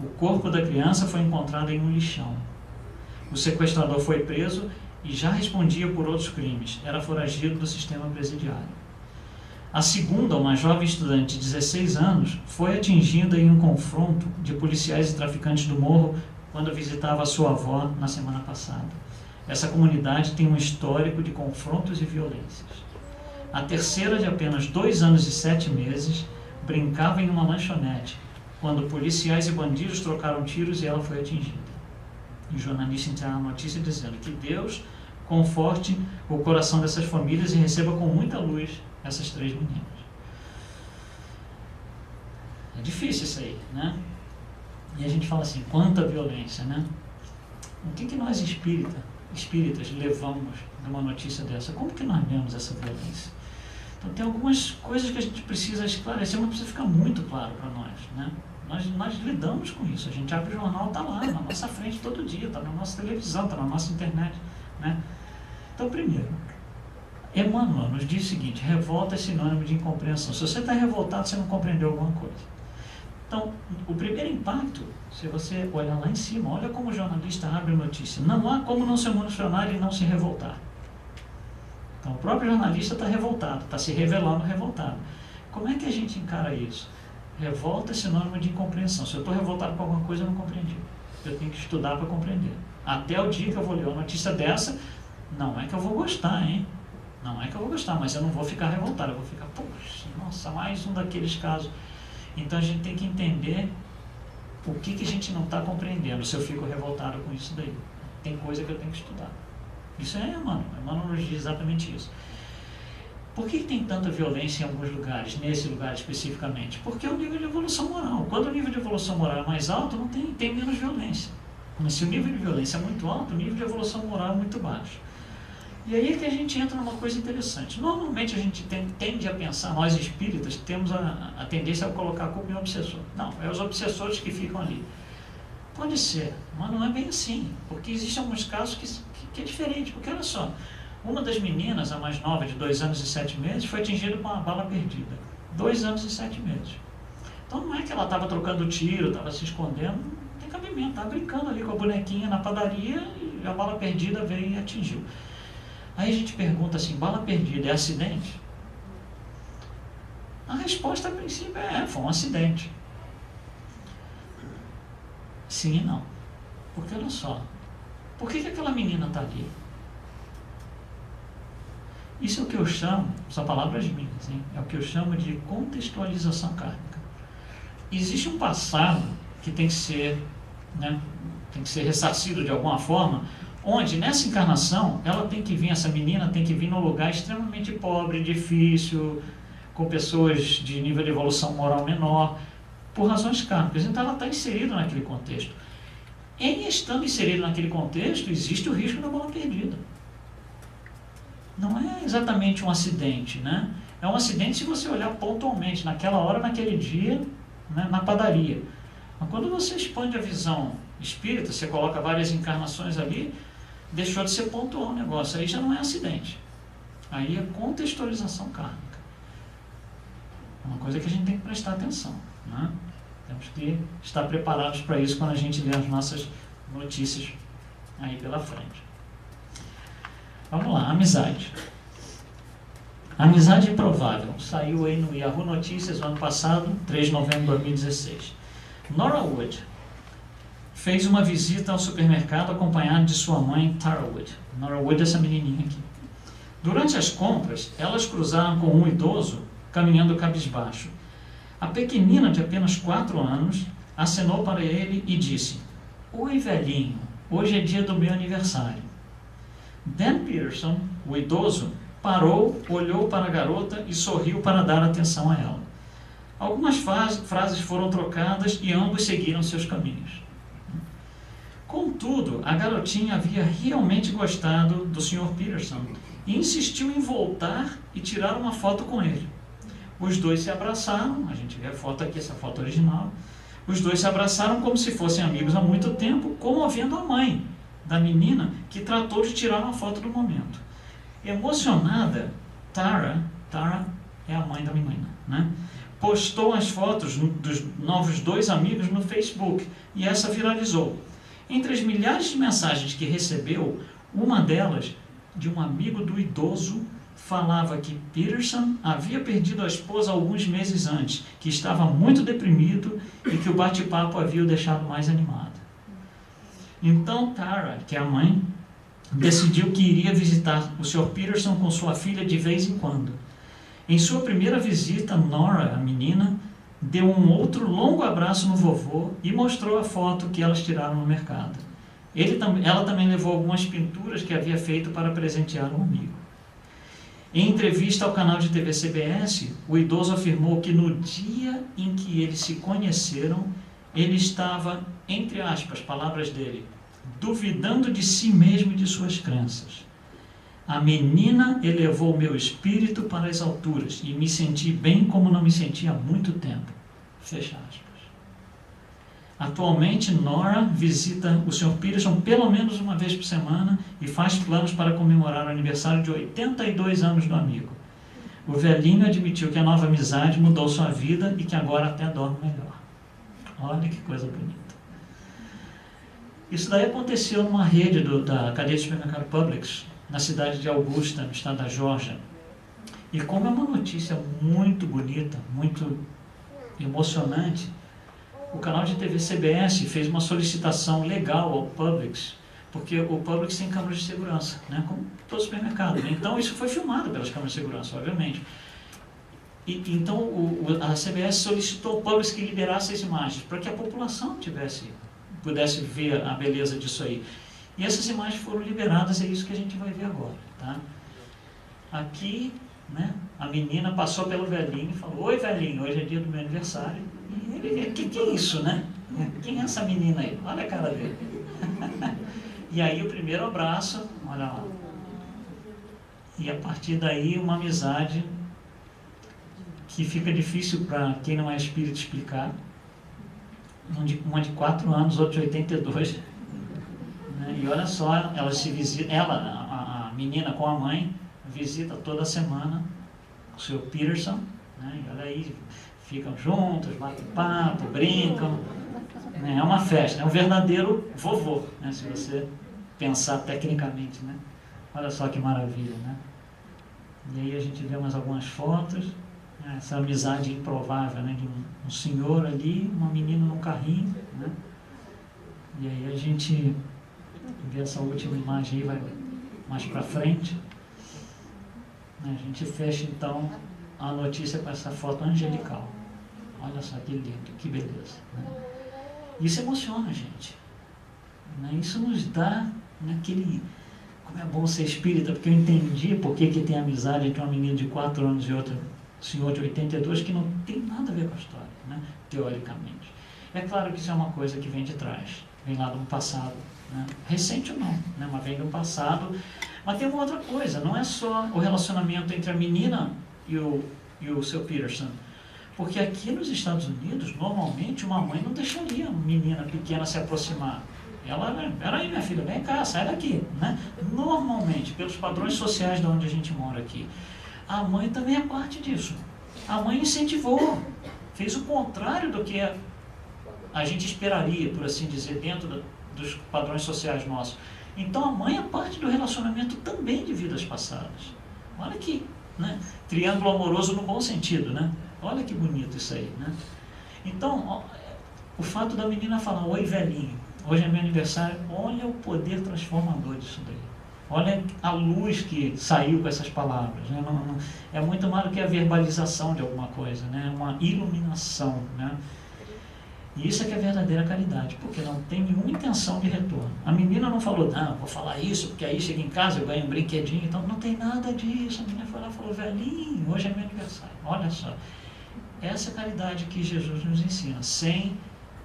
O corpo da criança foi encontrado em um lixão. O sequestrador foi preso e já respondia por outros crimes. Era foragido do sistema presidiário. A segunda, uma jovem estudante de 16 anos, foi atingida em um confronto de policiais e traficantes do morro quando visitava a sua avó na semana passada. Essa comunidade tem um histórico de confrontos e violências. A terceira, de apenas 2 anos e 7 meses, brincava em uma lanchonete quando policiais e bandidos trocaram tiros e ela foi atingida. E o jornalista encerra a notícia dizendo que Deus conforte o coração dessas famílias e receba com muita luz essas 3 meninas. É difícil isso aí, né? E a gente fala assim, quanta violência, né? O que nós espíritas levamos de uma notícia dessa? Como que nós vemos essa violência? Então tem algumas coisas que a gente precisa esclarecer, mas precisa ficar muito claro para nós, né? Nós lidamos com isso, a gente abre o jornal, está lá na nossa frente todo dia, está na nossa televisão, está na nossa internet, né? Então, primeiro, Emmanuel nos diz o seguinte, revolta é sinônimo de incompreensão. Se você está revoltado, você não compreendeu alguma coisa. Então, o primeiro impacto, se você olhar lá em cima, olha como o jornalista abre notícia, não há como não se emocionar e não se revoltar. Então, o próprio jornalista está revoltado, está se revelando revoltado. Como é que a gente encara isso? Revolta é sinônimo de incompreensão. Se eu estou revoltado com alguma coisa, eu não compreendi. Eu tenho que estudar para compreender. Até o dia que eu vou ler uma notícia dessa, Não é que eu vou gostar, hein? Não é que eu vou gostar, mas eu não vou ficar revoltado, eu vou ficar, poxa, nossa, mais um daqueles casos. Então a gente tem que entender o que a gente não está compreendendo, se eu fico revoltado com isso daí. Tem coisa que eu tenho que estudar. Isso é Emmanuel. Emmanuel nos diz exatamente isso. Por que tem tanta violência em alguns lugares, nesse lugar especificamente? Porque é o nível de evolução moral. Quando o nível de evolução moral é mais alto, não tem menos violência. Mas se o nível de violência é muito alto, o nível de evolução moral é muito baixo. E aí é que a gente entra numa coisa interessante. Normalmente a gente tende a pensar, nós espíritas, temos a tendência a colocar a culpa em obsessor. Não, é os obsessores que ficam ali. Pode ser, mas não é bem assim, porque existem alguns casos que é diferente. Porque olha só, uma das meninas, a mais nova, de 2 anos e 7 meses, foi atingida com uma bala perdida. 2 anos e 7 meses. Então não é que ela estava trocando tiro, estava se escondendo, não tem cabimento, estava brincando ali com a bonequinha na padaria e a bala perdida veio e atingiu. Aí a gente pergunta assim, bala perdida é acidente? A resposta a princípio foi um acidente. Sim e não. Porque olha só, por que aquela menina está ali? Isso é o que eu chamo, são palavras minhas, hein? É o que eu chamo de contextualização kármica. Existe um passado que tem que ser, né, tem que ser ressarcido de alguma forma, onde nessa encarnação ela tem que vir, essa menina tem que vir num lugar extremamente pobre, difícil, com pessoas de nível de evolução moral menor, por razões kármicas. Então ela está inserida naquele contexto. Em estando inserido naquele contexto, existe o risco da bala perdida. Não é exatamente um acidente, né? É um acidente se você olhar pontualmente, naquela hora, naquele dia, né, na padaria. Mas quando você expande a visão espírita, você coloca várias encarnações ali, deixou de ser pontual o negócio, aí já não é acidente. Aí é contextualização kármica. É uma coisa que a gente tem que prestar atenção, né? Temos que estar preparados para isso quando a gente lê as nossas notícias aí pela frente. Vamos lá, amizade. Amizade improvável. Saiu aí no Yahoo Notícias no ano passado, 3 de novembro de 2016. Nora Wood fez uma visita ao supermercado acompanhada de sua mãe, Tara Wood. Nora Wood é essa menininha aqui. Durante as compras, elas cruzaram com um idoso caminhando cabisbaixo. A pequenina, de apenas 4 anos, acenou para ele e disse: "Oi, velhinho, hoje é dia do meu aniversário." Dan Peterson, o idoso, parou, olhou para a garota e sorriu para dar atenção a ela. Algumas frases foram trocadas e ambos seguiram seus caminhos. Contudo, a garotinha havia realmente gostado do Sr. Peterson e insistiu em voltar e tirar uma foto com ele. Os dois se abraçaram, a gente vê a foto aqui, essa foto original. Os dois se abraçaram como se fossem amigos há muito tempo, comovendo a mãe da menina, que tratou de tirar uma foto do momento. Emocionada, Tara é a mãe da menina, né? Postou as fotos dos novos 2 amigos no Facebook e essa viralizou. Entre as milhares de mensagens que recebeu, uma delas, de um amigo do idoso, falava que Peterson havia perdido a esposa alguns meses antes, que estava muito deprimido e que o bate-papo havia o deixado mais animado. Então Tara, que é a mãe, decidiu que iria visitar o Sr. Peterson com sua filha de vez em quando. Em sua primeira visita, Nora, a menina, deu um outro longo abraço no vovô e mostrou a foto que elas tiraram no mercado. Ela também levou algumas pinturas que havia feito para presentear um amigo. Em entrevista ao canal de TV CBS, o idoso afirmou que no dia em que eles se conheceram, ele estava, entre aspas, palavras dele, duvidando de si mesmo e de suas crenças. A menina elevou meu espírito para as alturas e me senti bem como não me sentia há muito tempo. Fecha aspas. Atualmente, Nora visita o Sr. Peterson pelo menos uma vez por semana e faz planos para comemorar o aniversário de 82 anos do amigo. O velhinho admitiu que a nova amizade mudou sua vida e que agora até dorme melhor. Olha que coisa bonita. Isso daí aconteceu numa rede da cadeia de supermercado Publix, na cidade de Augusta, no estado da Geórgia. E como é uma notícia muito bonita, muito emocionante, o canal de TV CBS fez uma solicitação legal ao Publix porque o Publix tem câmeras de segurança, né, como todo supermercado, né? Então isso foi filmado pelas câmeras de segurança, obviamente. Então a CBS solicitou ao Publix que liberasse as imagens, para que a população pudesse ver a beleza disso aí. E essas imagens foram liberadas, é isso que a gente vai ver agora, tá? Aqui, né, a menina passou pelo velhinho e falou: oi velhinho, hoje é dia do meu aniversário. E ele, que é isso, né? Quem é essa menina aí? Olha a cara dele. E aí o primeiro abraço, olha lá. E a partir daí uma amizade que fica difícil para quem não é espírita explicar. Uma de 4 anos, outra de 82. Né? E olha só, elas se visitam, a menina com a mãe, visita toda semana o seu Peterson, né? E olha aí, ficam juntos, batem papo, brincam, né? É uma festa, é um verdadeiro vovô, né? Se você pensar tecnicamente, né? Olha só que maravilha, né? E aí a gente vê mais algumas fotos, né? Essa amizade improvável, né? De um senhor ali, uma menina num carrinho, né? E aí a gente vê essa última imagem aí, vai mais para frente. A gente fecha então a notícia com essa foto angelical. Olha só que lindo, que beleza, né? Isso emociona a gente, né? Isso nos dá aquele... Como é bom ser espírita, porque eu entendi por que tem amizade entre uma menina de 4 anos e outro senhor de 82, que não tem nada a ver com a história, né? Teoricamente. É claro que isso é uma coisa que vem de trás, vem lá do passado, né? Recente ou não, né? Mas vem do passado. Mas tem uma outra coisa, não é só o relacionamento entre a menina e o seu Peterson. Porque aqui nos Estados Unidos, normalmente, uma mãe não deixaria uma menina pequena se aproximar. Ela, peraí minha filha, vem cá, sai daqui, né? Normalmente, pelos padrões sociais de onde a gente mora aqui, a mãe também é parte disso. A mãe incentivou, fez o contrário do que a gente esperaria, por assim dizer, dentro dos padrões sociais nossos. Então a mãe é parte do relacionamento também de vidas passadas. Olha que, né? Triângulo amoroso no bom sentido, né? Olha que bonito isso aí, né? Então, o fato da menina falar: oi velhinho, hoje é meu aniversário, olha o poder transformador disso daí. Olha a luz que saiu com essas palavras, né? É muito mais do que a verbalização de alguma coisa, né? É uma iluminação, né? E isso é que é verdadeira caridade, porque não tem nenhuma intenção de retorno. A menina não falou: não, vou falar isso, porque aí chega em casa, eu ganho um brinquedinho, então não tem nada disso. A menina foi lá e falou: velhinho, hoje é meu aniversário. Olha só, essa é a caridade que Jesus nos ensina, sem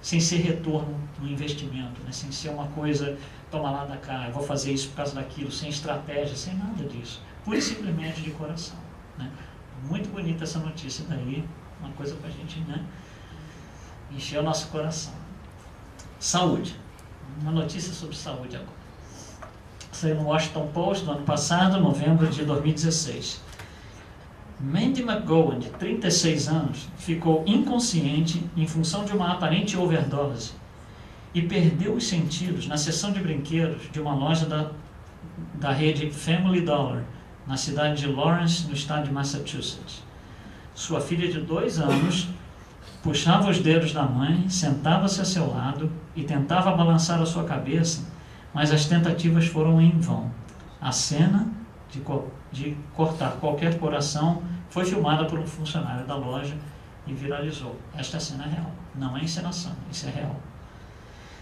ser retorno no investimento, né? Sem ser uma coisa, toma lá da cá, eu vou fazer isso por causa daquilo, sem estratégia, sem nada disso. Pura e simplesmente de coração, né? Muito bonita essa notícia daí, uma coisa para a gente, né, encher o nosso coração. Saúde. Uma notícia sobre saúde agora. Saiu no Washington Post do ano passado, novembro de 2016. Mandy McGowan, de 36 anos, ficou inconsciente em função de uma aparente overdose e perdeu os sentidos na seção de brinquedos de uma loja da rede Family Dollar, na cidade de Lawrence, no estado de Massachusetts. Sua filha de 2 anos puxava os dedos da mãe, sentava-se a seu lado e tentava balançar a sua cabeça, mas as tentativas foram em vão. A cena de cortar qualquer coração foi filmada por um funcionário da loja e viralizou. Esta cena é real, não é encenação, isso é real.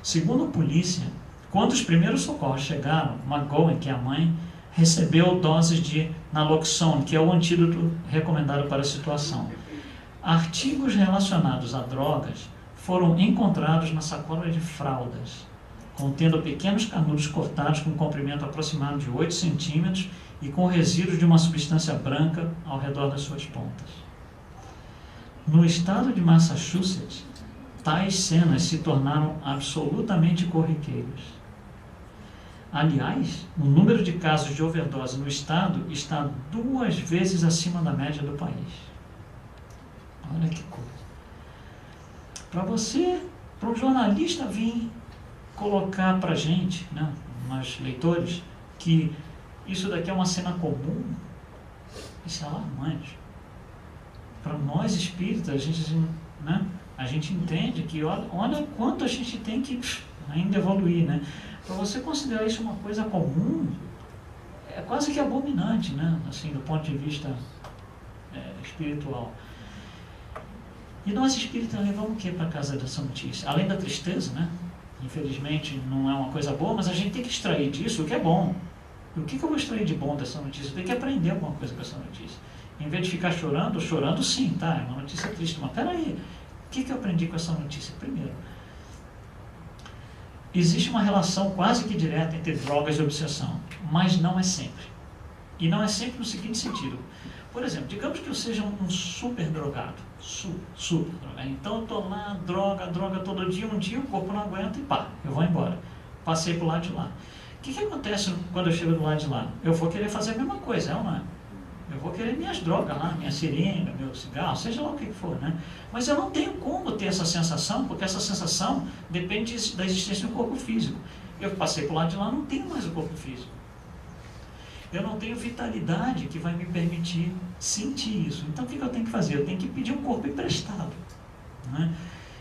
Segundo a polícia, quando os primeiros socorros chegaram, McGowan, que é a mãe, recebeu doses de naloxone, que é o antídoto recomendado para a situação. Artigos relacionados a drogas foram encontrados na sacola de fraldas, contendo pequenos canudos cortados com um comprimento aproximado de 8 centímetros e com resíduos de uma substância branca ao redor das suas pontas. No estado de Massachusetts, tais cenas se tornaram absolutamente corriqueiras. Aliás, o número de casos de overdose no estado está 2 vezes acima da média do país. Olha que coisa. Para um jornalista vir colocar para a gente, né, nós leitores, que isso daqui é uma cena comum, isso é alarmante. Para nós espíritas, a gente entende que olha quanto a gente tem que ainda evoluir, né? Para você considerar isso uma coisa comum, é quase que abominante, né? Assim, do ponto de vista espiritual. E nós espíritas levamos o que para casa dessa notícia? Além da tristeza, né? Infelizmente não é uma coisa boa, mas a gente tem que extrair disso o que é bom. E o que eu vou extrair de bom dessa notícia? Eu tenho que aprender alguma coisa com essa notícia. Em vez de ficar chorando sim, tá? É uma notícia triste, mas peraí, o que eu aprendi com essa notícia? Primeiro, existe uma relação quase que direta entre drogas e obsessão, mas não é sempre. E não é sempre no seguinte sentido. Por exemplo, digamos que eu seja um super drogado, super drogado. Então eu estou lá, droga todo dia, um dia o corpo não aguenta e pá, eu vou embora. Passei para o lado de lá. O que acontece quando eu chego do lado de lá? Eu vou querer fazer a mesma coisa, é ou não é? Eu vou querer minhas drogas lá, minha seringa, meu cigarro, seja lá o que for, né? Mas eu não tenho como ter essa sensação, porque essa sensação depende da existência do corpo físico. Eu passei para o lado de lá, não tenho mais o corpo físico. Eu não tenho vitalidade que vai me permitir sentir isso. Então o que eu tenho que fazer? Eu tenho que pedir um corpo emprestado, né?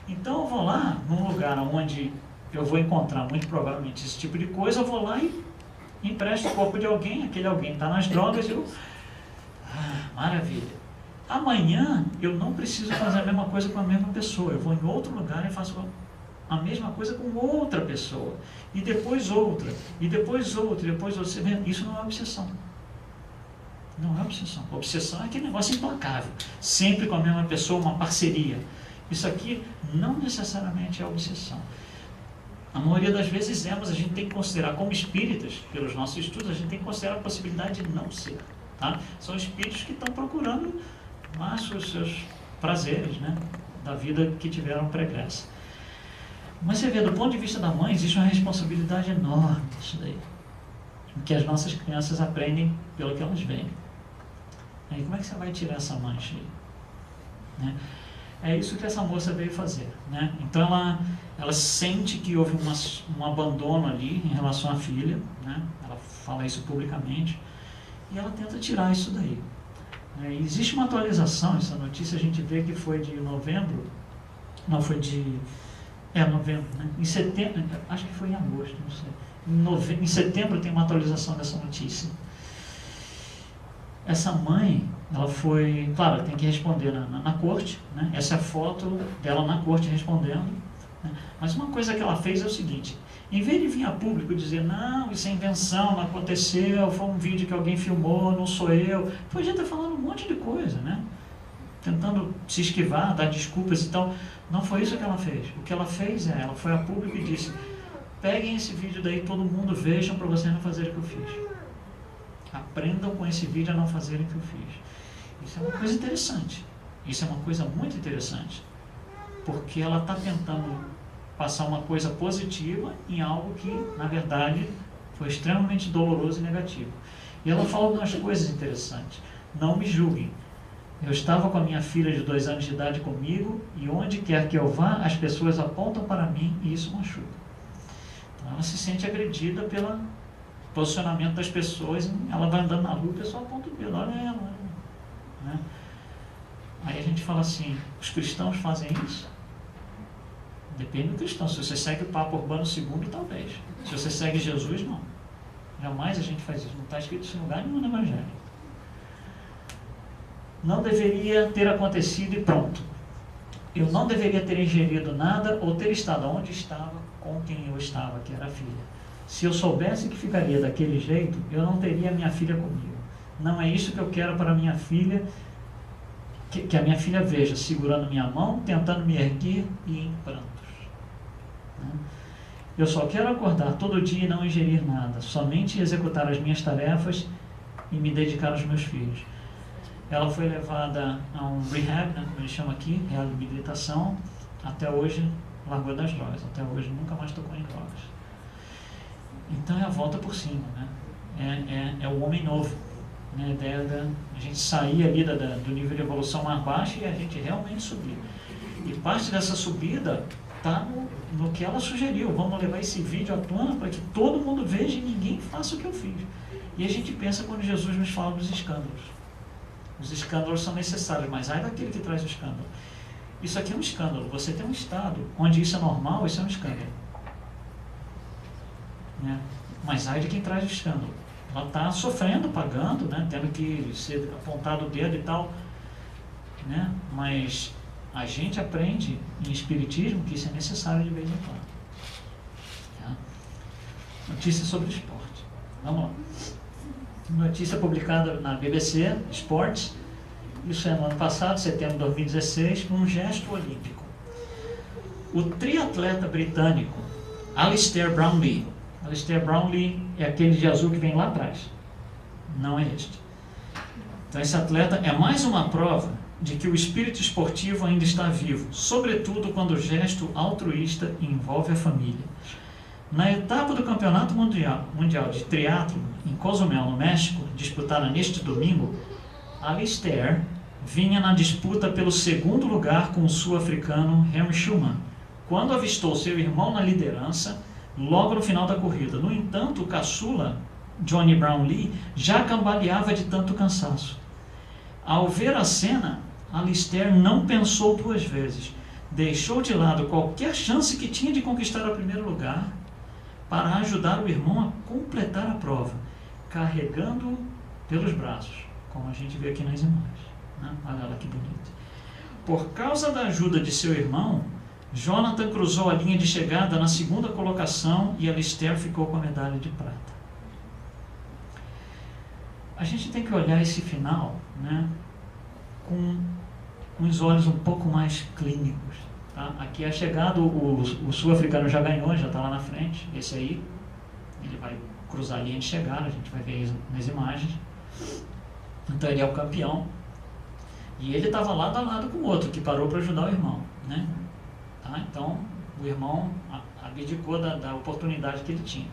Então eu vou lá, num lugar onde eu vou encontrar muito provavelmente esse tipo de coisa, eu vou lá e empresto o corpo de alguém, aquele alguém está nas drogas, maravilha. Amanhã eu não preciso fazer a mesma coisa com a mesma pessoa, eu vou em outro lugar e faço a mesma coisa com outra pessoa, e depois outra, e depois outra, e depois outra. Você vê, isso não é obsessão. Não é obsessão. Obsessão é aquele negócio implacável, sempre com a mesma pessoa, uma parceria. Isso aqui não necessariamente é obsessão. A maioria das vezes mas a gente tem que considerar, como espíritas, pelos nossos estudos, a gente tem que considerar a possibilidade de não ser. Tá? São espíritos que estão procurando mais os seus prazeres, né, da vida que tiveram pregressa. Mas você vê, do ponto de vista da mãe, existe uma responsabilidade enorme nisso daí, que as nossas crianças aprendem pelo que elas veem. Aí como é que você vai tirar essa mancha aí? Né? É isso que essa moça veio fazer, né? Então ela sente que houve um abandono ali em relação à filha, né? Ela fala isso publicamente e ela tenta tirar isso daí. Existe uma atualização, essa notícia a gente vê que foi de novembro, não foi de... novembro, né? Em setembro, acho que foi em agosto, não sei. Em setembro tem uma atualização dessa notícia. Essa mãe, ela foi, claro, tem que responder na corte, né? Essa é a foto dela na corte respondendo, né? Mas uma coisa que ela fez é o seguinte: em vez de vir a público e dizer, não, isso é invenção, não aconteceu, foi um vídeo que alguém filmou, não sou eu, podia estar falando um monte de coisa, né? Tentando se esquivar, dar desculpas e tal. Não foi isso que ela fez. O que ela fez ela foi a público e disse, peguem esse vídeo daí, todo mundo vejam para vocês não fazerem o que eu fiz. Aprendam com esse vídeo a não fazerem o que eu fiz. Isso é uma coisa interessante. Isso é uma coisa muito interessante. Porque ela está tentando passar uma coisa positiva em algo que, na verdade, foi extremamente doloroso e negativo. E ela falou algumas coisas interessantes. Não me julguem. Eu estava com a minha filha de 2 anos de idade comigo e onde quer que eu vá, as pessoas apontam para mim e isso machuca. Então ela se sente agredida pelo posicionamento das pessoas. Ela vai andando na rua e o pessoal aponta o dedo, olha ela, né? Aí a gente fala assim, os cristãos fazem isso? Depende do cristão. Se você segue o Papa Urbano II, talvez. Se você segue Jesus, não. Jamais a gente faz isso. Não está escrito isso em lugar nenhum no Evangelho. Não deveria ter acontecido e pronto. Eu não deveria ter ingerido nada ou ter estado onde estava com quem eu estava, que era a filha. Se eu soubesse que ficaria daquele jeito, eu não teria minha filha comigo. Não é isso que eu quero para minha filha, que a minha filha veja, segurando minha mão, tentando me erguer e em prantos. Eu só quero acordar todo dia e não ingerir nada, somente executar as minhas tarefas e me dedicar aos meus filhos. Ela foi levada a um rehab, né, como eles chamam aqui, reabilitação, até hoje largou das drogas, até hoje nunca mais tocou em drogas. Então é a volta por cima, né? É o homem novo, né? A ideia da a gente sair ali do nível de evolução mais baixo e a gente realmente subir. E parte dessa subida está no que ela sugeriu. Vamos levar esse vídeo à tona para que todo mundo veja e ninguém faça o que eu fiz. E a gente pensa quando Jesus nos fala dos escândalos. Os escândalos são necessários, mas ai daquele que traz o escândalo. Isso aqui é um escândalo. Você tem um estado onde isso é normal, isso é um escândalo. né? Mas ai de quem traz o escândalo. Ela está sofrendo, pagando, né? Tendo que ser apontado o dedo e tal, né? Mas a gente aprende em espiritismo que isso é necessário de vez em quando. Tá? Notícia sobre esporte. Vamos lá. Notícia publicada na BBC Sports, isso é no ano passado, setembro de 2016, um gesto olímpico. O triatleta britânico Alistair Brownlee. Alistair Brownlee é aquele de azul que vem lá atrás. Não é este. Então esse atleta é mais uma prova de que o espírito esportivo ainda está vivo, sobretudo quando o gesto altruísta envolve a família. Na etapa do Campeonato Mundial de Triatlo em Cozumel, no México, disputada neste domingo, Alistair vinha na disputa pelo segundo lugar com o sul-africano Henry Schumann, quando avistou seu irmão na liderança logo no final da corrida. No entanto, o caçula Johnny Brownlee já cambaleava de tanto cansaço. Ao ver a cena, Alistair não pensou duas vezes. Deixou de lado qualquer chance que tinha de conquistar o primeiro lugar para ajudar o irmão a completar a prova, carregando-o pelos braços, como a gente vê aqui nas imagens. Né? Olha lá que bonito. Por causa da ajuda de seu irmão, Jonathan cruzou a linha de chegada na segunda colocação e Alistair ficou com a medalha de prata. A gente tem que olhar esse final, né, com os olhos um pouco mais clínicos. Tá? Aqui é a chegada, o sul-africano já ganhou, já está lá na frente. Esse aí, ele vai cruzar a linha de chegada, a gente vai ver nas imagens. Então ele é o campeão. E ele estava lado a lado com o outro, que parou para ajudar o irmão. Né? Tá? Então o irmão abdicou da oportunidade que ele tinha.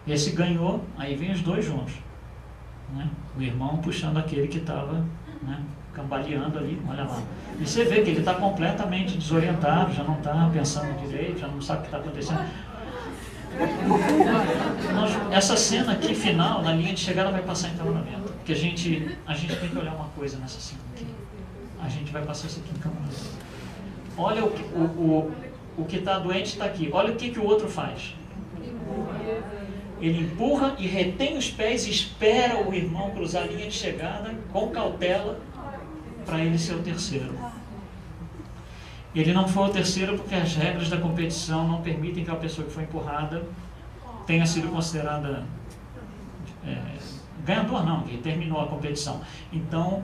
Esse ganhou, aí vem os dois juntos. Né? O irmão puxando aquele que estava, né, cambaleando ali, olha lá. E você vê que ele está completamente desorientado, já não está pensando direito, já não sabe o que está acontecendo. Essa cena aqui, final, na linha de chegada, vai passar em câmera lenta. Porque a gente tem que olhar uma coisa nessa cena aqui. A gente vai passar isso aqui em câmera lenta. Olha o que está doente está aqui. Olha o que o outro faz. Ele empurra e retém os pés e espera o irmão cruzar a linha de chegada com cautela para ele ser o terceiro. Ele não foi o terceiro porque as regras da competição não permitem que a pessoa que foi empurrada tenha sido considerada ganhador, não, que terminou a competição. Então,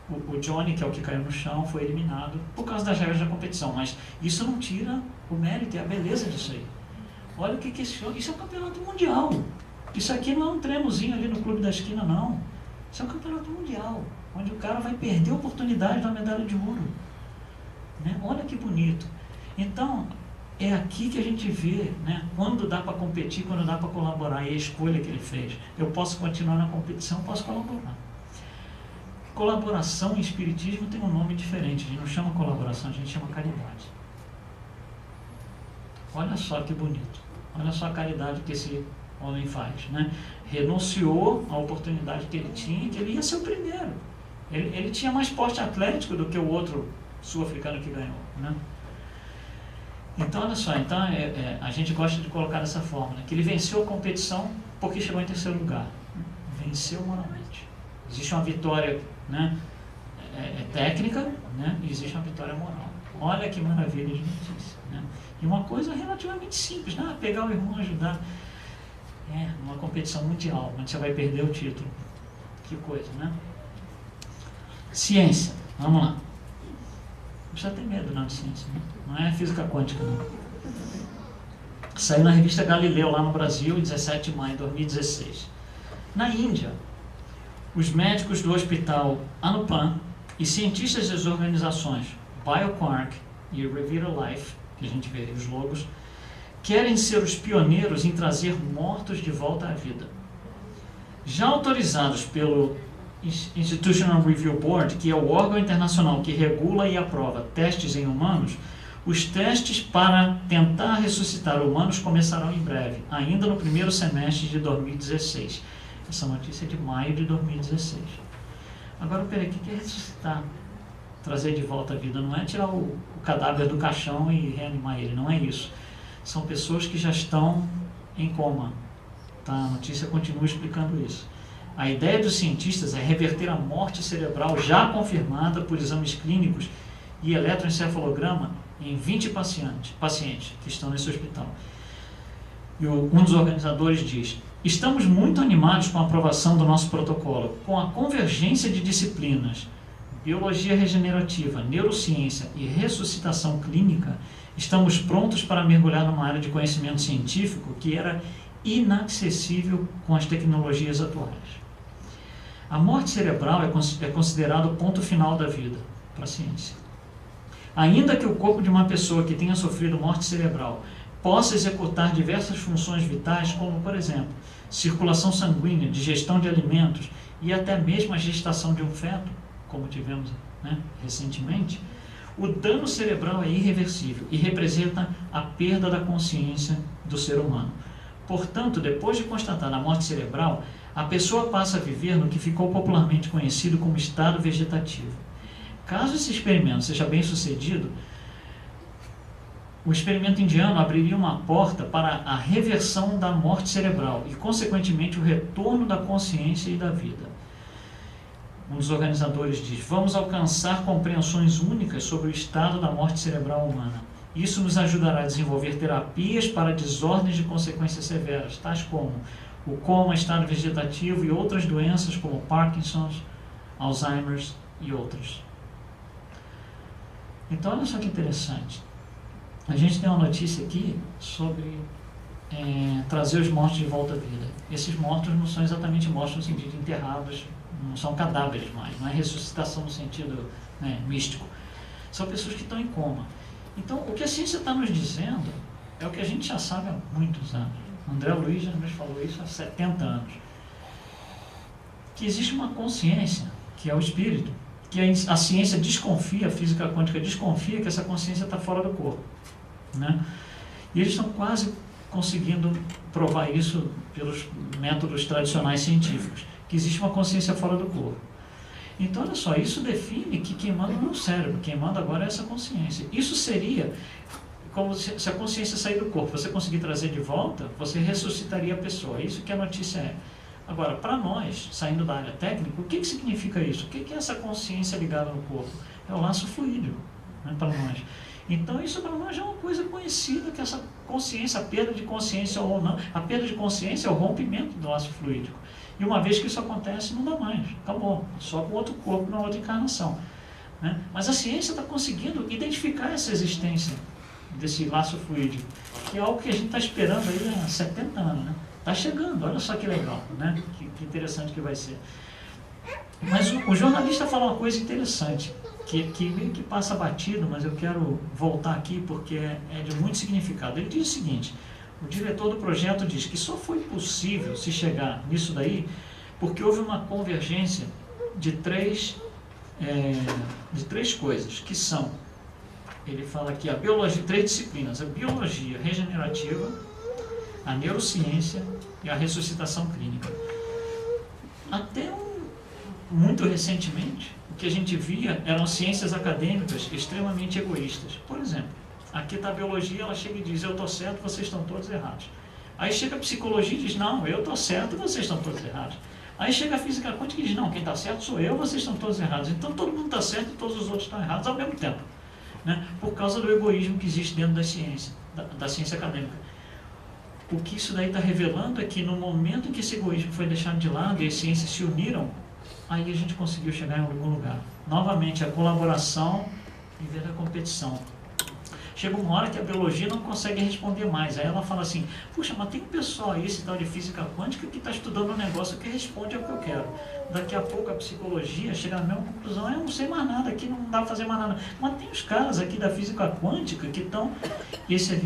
o Johnny, que é o que caiu no chão, foi eliminado por causa das regras da competição. Mas isso não tira o mérito e a beleza disso aí. Olha o que esse jogo. Isso é um campeonato mundial. Isso aqui não é um treinozinho ali no clube da esquina, não. Isso é um campeonato mundial, onde o cara vai perder a oportunidade da medalha de ouro. Né? Olha que bonito. Então, é aqui que a gente vê, né, quando dá para competir, quando dá para colaborar. E a escolha que ele fez. Eu posso continuar na competição, posso colaborar. Colaboração em espiritismo tem um nome diferente. A gente não chama colaboração, a gente chama caridade. Olha só que bonito. Olha só a caridade que esse homem faz. Né? Renunciou à oportunidade que ele tinha, que ele ia ser o primeiro. Ele tinha mais porte atlético do que o outro sul-africano que ganhou. Né? Então, olha só. Então, a gente gosta de colocar dessa forma. Né? Que ele venceu a competição porque chegou em terceiro lugar. Venceu moralmente. Existe uma vitória, né, técnica, né, e existe uma vitória moral. Olha que maravilha de notícia. Né? E uma coisa relativamente simples, né? Pegar o irmão e ajudar. Uma competição mundial, onde você vai perder o título. Que coisa, né? Ciência, vamos lá. Não precisa ter medo não de ciência, né? Não é física quântica, não. Saiu na revista Galileu, lá no Brasil, em 17 de maio de 2016. Na Índia, os médicos do hospital Anupam e cientistas das organizações BioQuark e Revita Life, que a gente vê os logos, querem ser os pioneiros em trazer mortos de volta à vida. Já autorizados pelo Institutional Review Board, que é o órgão internacional que regula e aprova testes em humanos, os testes para tentar ressuscitar humanos começarão em breve, ainda no primeiro semestre de 2016. Essa notícia é de maio de 2016. Agora, peraí, o que é ressuscitar? Trazer de volta a vida? Não é tirar o cadáver do caixão e reanimar ele, não é isso. São pessoas que já estão em coma, tá? A notícia continua explicando isso. A ideia dos cientistas é reverter a morte cerebral já confirmada por exames clínicos e eletroencefalograma em 20 pacientes que estão nesse hospital. E um dos organizadores diz: estamos muito animados com a aprovação do nosso protocolo, com a convergência de disciplinas, biologia regenerativa, neurociência e ressuscitação clínica. Estamos prontos para mergulhar numa área de conhecimento científico que era inacessível com as tecnologias atuais. A morte cerebral é considerado o ponto final da vida para a ciência. Ainda que o corpo de uma pessoa que tenha sofrido morte cerebral possa executar diversas funções vitais, como, por exemplo, circulação sanguínea, digestão de alimentos e até mesmo a gestação de um feto, como tivemos, né, recentemente, o dano cerebral é irreversível e representa a perda da consciência do ser humano. Portanto, depois de constatar a morte cerebral, a pessoa passa a viver no que ficou popularmente conhecido como estado vegetativo. Caso esse experimento seja bem sucedido, o experimento indiano abriria uma porta para a reversão da morte cerebral e, consequentemente, o retorno da consciência e da vida. Um dos organizadores diz: vamos alcançar compreensões únicas sobre o estado da morte cerebral humana. Isso nos ajudará a desenvolver terapias para desordens de consequências severas, tais como o coma, estado vegetativo e outras doenças como Parkinson's, Alzheimer's e outras. Então, olha só que interessante. A gente tem uma notícia aqui sobre trazer os mortos de volta à vida. Esses mortos não são exatamente mortos no sentido de enterrados, não são cadáveres mais, não é ressuscitação no sentido, né, místico. São pessoas que estão em coma. Então, o que a ciência está nos dizendo é o que a gente já sabe há muitos anos. André Luiz já nos falou isso há 70 anos. Que existe uma consciência, que é o espírito, que a ciência desconfia, a física quântica desconfia que essa consciência está fora do corpo, né? E eles estão quase conseguindo provar isso pelos métodos tradicionais científicos, que existe uma consciência fora do corpo. Então, olha só, isso define que quem manda não é o cérebro, quem manda agora é essa consciência. Isso seria como se a consciência sair do corpo, você conseguir trazer de volta, você ressuscitaria a pessoa. É isso que a notícia é. Agora, para nós, saindo da área técnica, o que significa isso? O que é essa consciência ligada no corpo? É o laço fluídico, né, para nós. Então, isso para nós é uma coisa conhecida, que essa consciência, a perda de consciência ou não, a perda de consciência é o rompimento do laço fluídico. E uma vez que isso acontece, não dá mais, acabou, só com outro corpo, na outra encarnação, né? Mas a ciência está conseguindo identificar essa existência desse laço fluídico, que é algo que a gente está esperando aí há 70 anos, né? Está chegando, olha só que legal, né? Que interessante que vai ser. Mas o jornalista fala uma coisa interessante, que meio que passa batido, mas eu quero voltar aqui porque é de muito significado. Ele diz o seguinte: o diretor do projeto diz que só foi possível se chegar nisso daí porque houve uma convergência de três coisas, que são, ele fala aqui, a biologia, 3 disciplinas: a biologia regenerativa, a neurociência e a ressuscitação clínica. Até muito recentemente, o que a gente via eram ciências acadêmicas extremamente egoístas. Por exemplo, aqui está a biologia, ela chega e diz: eu estou certo, vocês estão todos errados. Aí chega a psicologia e diz: não, eu estou certo, vocês estão todos errados. Aí chega a física quântica e diz: não, quem está certo sou eu, vocês estão todos errados. Então todo mundo está certo e todos os outros estão errados ao mesmo tempo, né? Por causa do egoísmo que existe dentro da ciência, da ciência acadêmica. O que isso daí está revelando é que no momento em que esse egoísmo foi deixado de lado e as ciências se uniram, aí a gente conseguiu chegar em algum lugar. Novamente, a colaboração em vez da competição. Chega uma hora que a biologia não consegue responder mais. Aí ela fala assim: puxa, mas tem um pessoal aí, esse tal de física quântica, que está estudando um negócio que responde ao que eu quero. Daqui a pouco a psicologia chega na mesma conclusão: eu não sei mais nada, aqui não dá para fazer mais nada. Mas tem os caras aqui da física quântica que estão...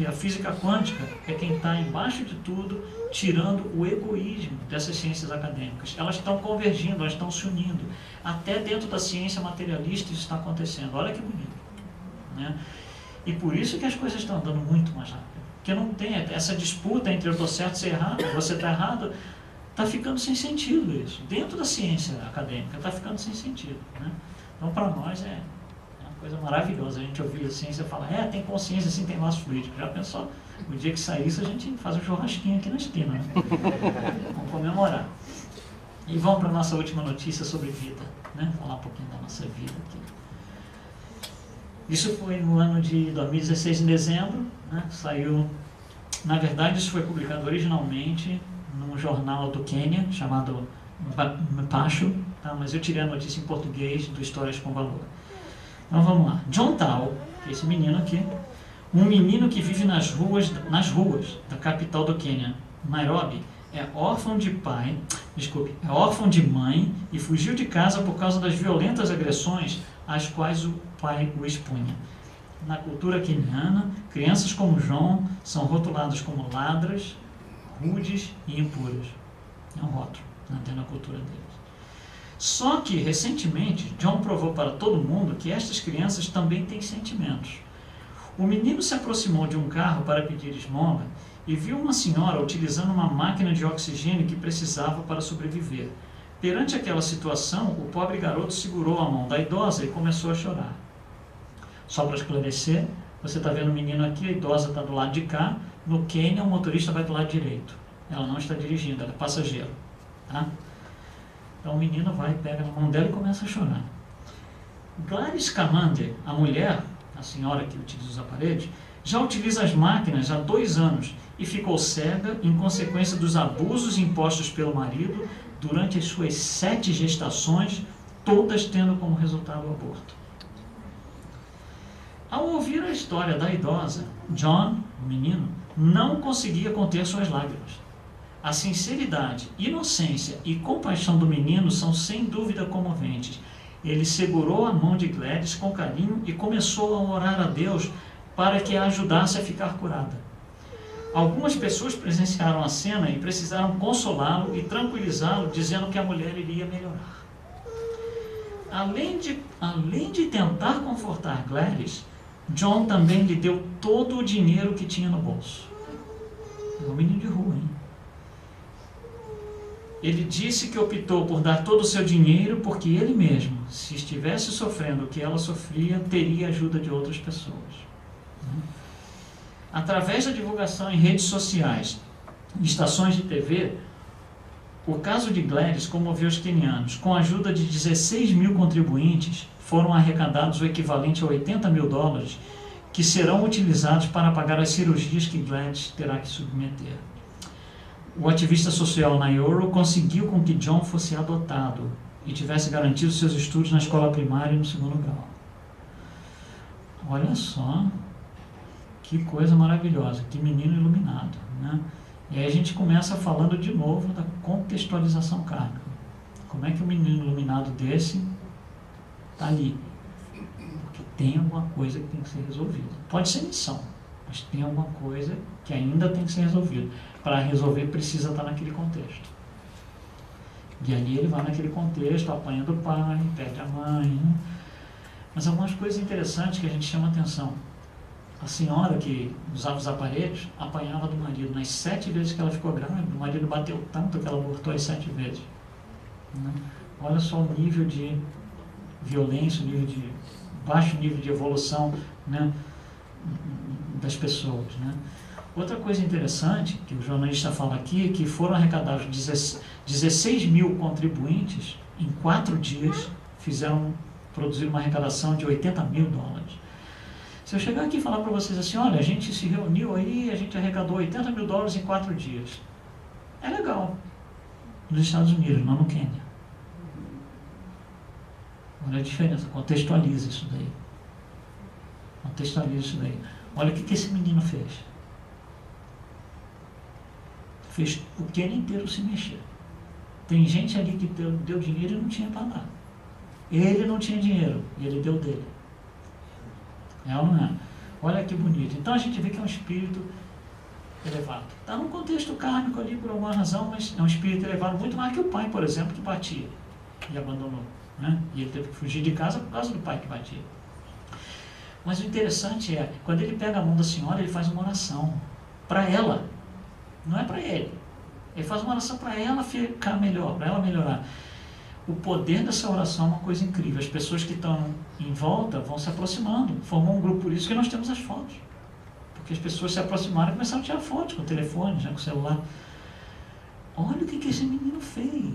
a física quântica é quem está embaixo de tudo, tirando o egoísmo dessas ciências acadêmicas. Elas estão convergindo, elas estão se unindo. Até dentro da ciência materialista isso está acontecendo. Olha que bonito, né? E por isso que as coisas estão andando muito mais rápido. Porque não tem essa disputa entre eu estou certo e você errado, você está errado, está ficando sem sentido isso. Dentro da ciência acadêmica está ficando sem sentido, né? Então, para nós é uma coisa maravilhosa a gente ouvir a ciência falar: tem consciência, assim, tem laço fluídico. Já pensou? O dia que sair isso, a gente faz um churrasquinho aqui na esquina, né? Vamos comemorar. E vamos para a nossa última notícia sobre vida, né? Falar um pouquinho da nossa vida aqui. Isso foi no ano de 2016, em dezembro, né? Saiu, na verdade, isso foi publicado originalmente num jornal do Quênia, chamado Mpasho, tá? Mas eu tirei a notícia em português do Histórias com Valor. Então vamos lá. John Tao, que é esse menino aqui, um menino que vive nas ruas da capital do Quênia, Nairobi, é órfão de mãe e fugiu de casa por causa das violentas agressões às quais o pai o expunha. Na cultura queniana, crianças como John são rotuladas como ladras, rudes e impuras. É um rótulo, né, dentro da cultura deles. Só que, recentemente, John provou para todo mundo que estas crianças também têm sentimentos. O menino se aproximou de um carro para pedir esmola e viu uma senhora utilizando uma máquina de oxigênio que precisava para sobreviver. Perante aquela situação, o pobre garoto segurou a mão da idosa e começou a chorar. Só para esclarecer, você está vendo o menino aqui, a idosa está do lado de cá. No Quênia, o motorista vai do lado direito. Ela não está dirigindo, ela é passageiro. Tá? Então o menino vai, pega na mão dela e começa a chorar. Gladys Kamande, a mulher, a senhora que utiliza os aparelhos, já utiliza as máquinas há 2 anos e ficou cega em consequência dos abusos impostos pelo marido durante as suas 7 gestações, todas tendo como resultado o aborto. Ao ouvir a história da idosa, John, o menino, não conseguia conter suas lágrimas. A sinceridade, inocência e compaixão do menino são sem dúvida comoventes. Ele segurou a mão de Gladys com carinho e começou a orar a Deus para que a ajudasse a ficar curada. Algumas pessoas presenciaram a cena e precisaram consolá-lo e tranquilizá-lo, dizendo que a mulher iria melhorar. Além de tentar confortar Gladys, John também lhe deu todo o dinheiro que tinha no bolso. É um menino de rua, hein? Ele disse que optou por dar todo o seu dinheiro porque ele mesmo, se estivesse sofrendo o que ela sofria, teria ajuda de outras pessoas. Através da divulgação em redes sociais e estações de TV, o caso de Gladys comoveu os quenianos. Com a ajuda de 16 mil contribuintes, foram arrecadados o equivalente a $80.000, que serão utilizados para pagar as cirurgias que Gladys terá que submeter. O ativista social Nairo conseguiu com que John fosse adotado e tivesse garantido seus estudos na escola primária e no 2º grau. Olha só, que coisa maravilhosa, que menino iluminado, né? E aí a gente começa falando de novo da contextualização kármica. Como é que um menino iluminado desse está ali? Porque tem alguma coisa que tem que ser resolvida. Pode ser missão, mas tem alguma coisa que ainda tem que ser resolvida. Para resolver, precisa estar naquele contexto. E ali ele vai naquele contexto, apanha do pai, perde a mãe. Né? Mas algumas coisas interessantes que a gente chama atenção. A senhora que usava os aparelhos apanhava do marido. Nas 7 vezes que ela ficou grávida, o marido bateu tanto que ela abortou as 7 vezes. Né? Olha só o nível de violência, baixo nível de evolução, né, das pessoas. Né? Outra coisa interessante que o jornalista fala aqui é que foram arrecadados 16 mil contribuintes em 4 dias, produziram uma arrecadação de $80.000. Se eu chegar aqui e falar para vocês assim, olha, a gente se reuniu aí, a gente arrecadou $80.000 em 4 dias. É legal. Nos Estados Unidos, não no Quênia. Olha a diferença, contextualiza isso daí. Contextualiza isso daí. Olha o que esse menino fez. Fez o Quênia inteiro se mexer. Tem gente ali que deu dinheiro e não tinha para dar. Ele não tinha dinheiro e ele deu dele. É ou não é? Olha que bonito. Então a gente vê que é um espírito elevado. Está num contexto kármico ali por alguma razão, mas é um espírito elevado muito mais que o pai, por exemplo, que batia e abandonou. Né? E ele teve que fugir de casa por causa do pai que batia. Mas o interessante é, quando ele pega a mão da senhora, ele faz uma oração para ela. Não é para ele. Ele faz uma oração para ela ficar melhor, para ela melhorar. O poder dessa oração é uma coisa incrível. As pessoas que estão em volta vão se aproximando, formam um grupo. Por isso que nós temos as fotos. porque as pessoas se aproximaram e começaram a tirar fotos com o telefone, já com o celular. Olha o que esse menino fez,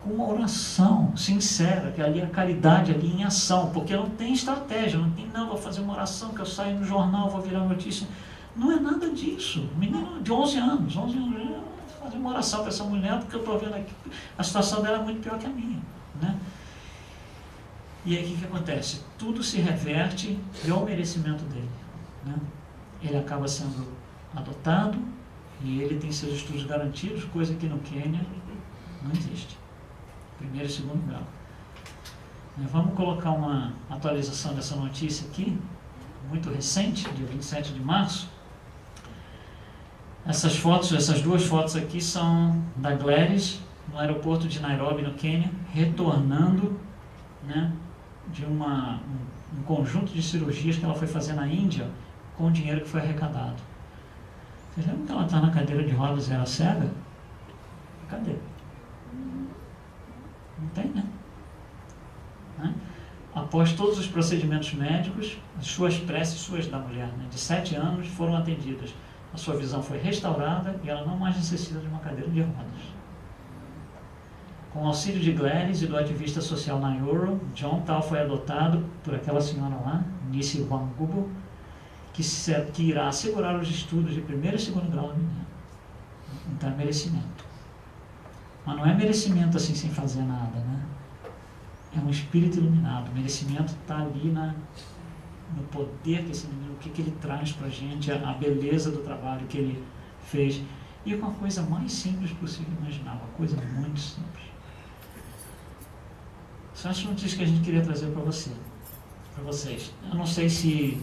com uma oração sincera, que ali a caridade ali em ação, porque não tem estratégia, não tem, não, vou fazer uma oração que eu saio no jornal, vou virar notícia. Não é nada disso. Um menino de 11 anos, vou fazer uma oração para essa mulher, porque eu estou vendo aqui, a situação dela é muito pior que a minha, né? E aí o que acontece? Tudo se reverte ao merecimento dele, né? Ele acaba sendo adotado e ele tem seus estudos garantidos, coisa que no Quênia não existe. Primeiro e segundo grau. Vamos colocar uma atualização dessa notícia aqui, muito recente, dia 27 de março. Essas fotos, essas duas fotos aqui são da Gladys, no aeroporto de Nairobi, no Quênia, retornando, né, de um conjunto de cirurgias que ela foi fazer na Índia com o dinheiro que foi arrecadado. Vocês lembram que ela está na cadeira de rodas e era cega? Cadê? Não tem, né? Após todos os procedimentos médicos, as suas preces, suas da mulher, né, de 7 anos, foram atendidas. A sua visão foi restaurada e ela não mais necessita de uma cadeira de rodas. Com o auxílio de Gladys e do ativista social Nairo, John Tal foi adotado por aquela senhora lá, Nisi Wangubo, que irá assegurar os estudos de primeiro e segundo grau da menina. Então é merecimento. Mas não é merecimento assim sem fazer nada, né? É um espírito iluminado. O merecimento está ali no poder que esse menino, o que ele traz para a gente, a beleza do trabalho que ele fez. E com a coisa mais simples possível imaginar, uma coisa muito simples. São essas notícias que a gente queria trazer para vocês. Eu não sei se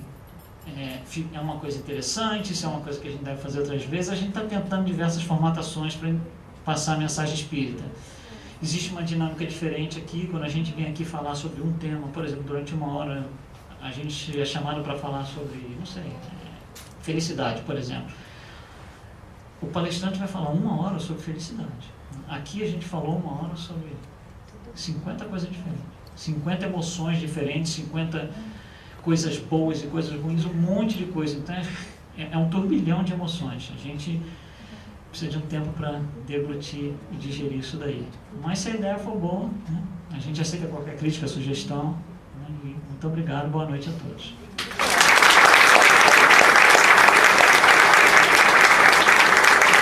é uma coisa interessante, se é uma coisa que a gente deve fazer outras vezes. A gente está tentando diversas formatações para passar a mensagem espírita. Existe uma dinâmica diferente aqui, quando a gente vem aqui falar sobre um tema, por exemplo, durante uma hora, a gente é chamado para falar sobre, não sei, felicidade, por exemplo. O palestrante vai falar 1 hora sobre felicidade. Aqui a gente falou 1 hora sobre 50 coisas diferentes, 50 emoções diferentes, 50 coisas boas e coisas ruins, um monte de coisa. Então é um turbilhão de emoções. A gente precisa de um tempo para deglutir e digerir isso daí. Mas se a ideia for boa, né, a gente aceita qualquer crítica, sugestão. Né, e muito obrigado, boa noite a todos.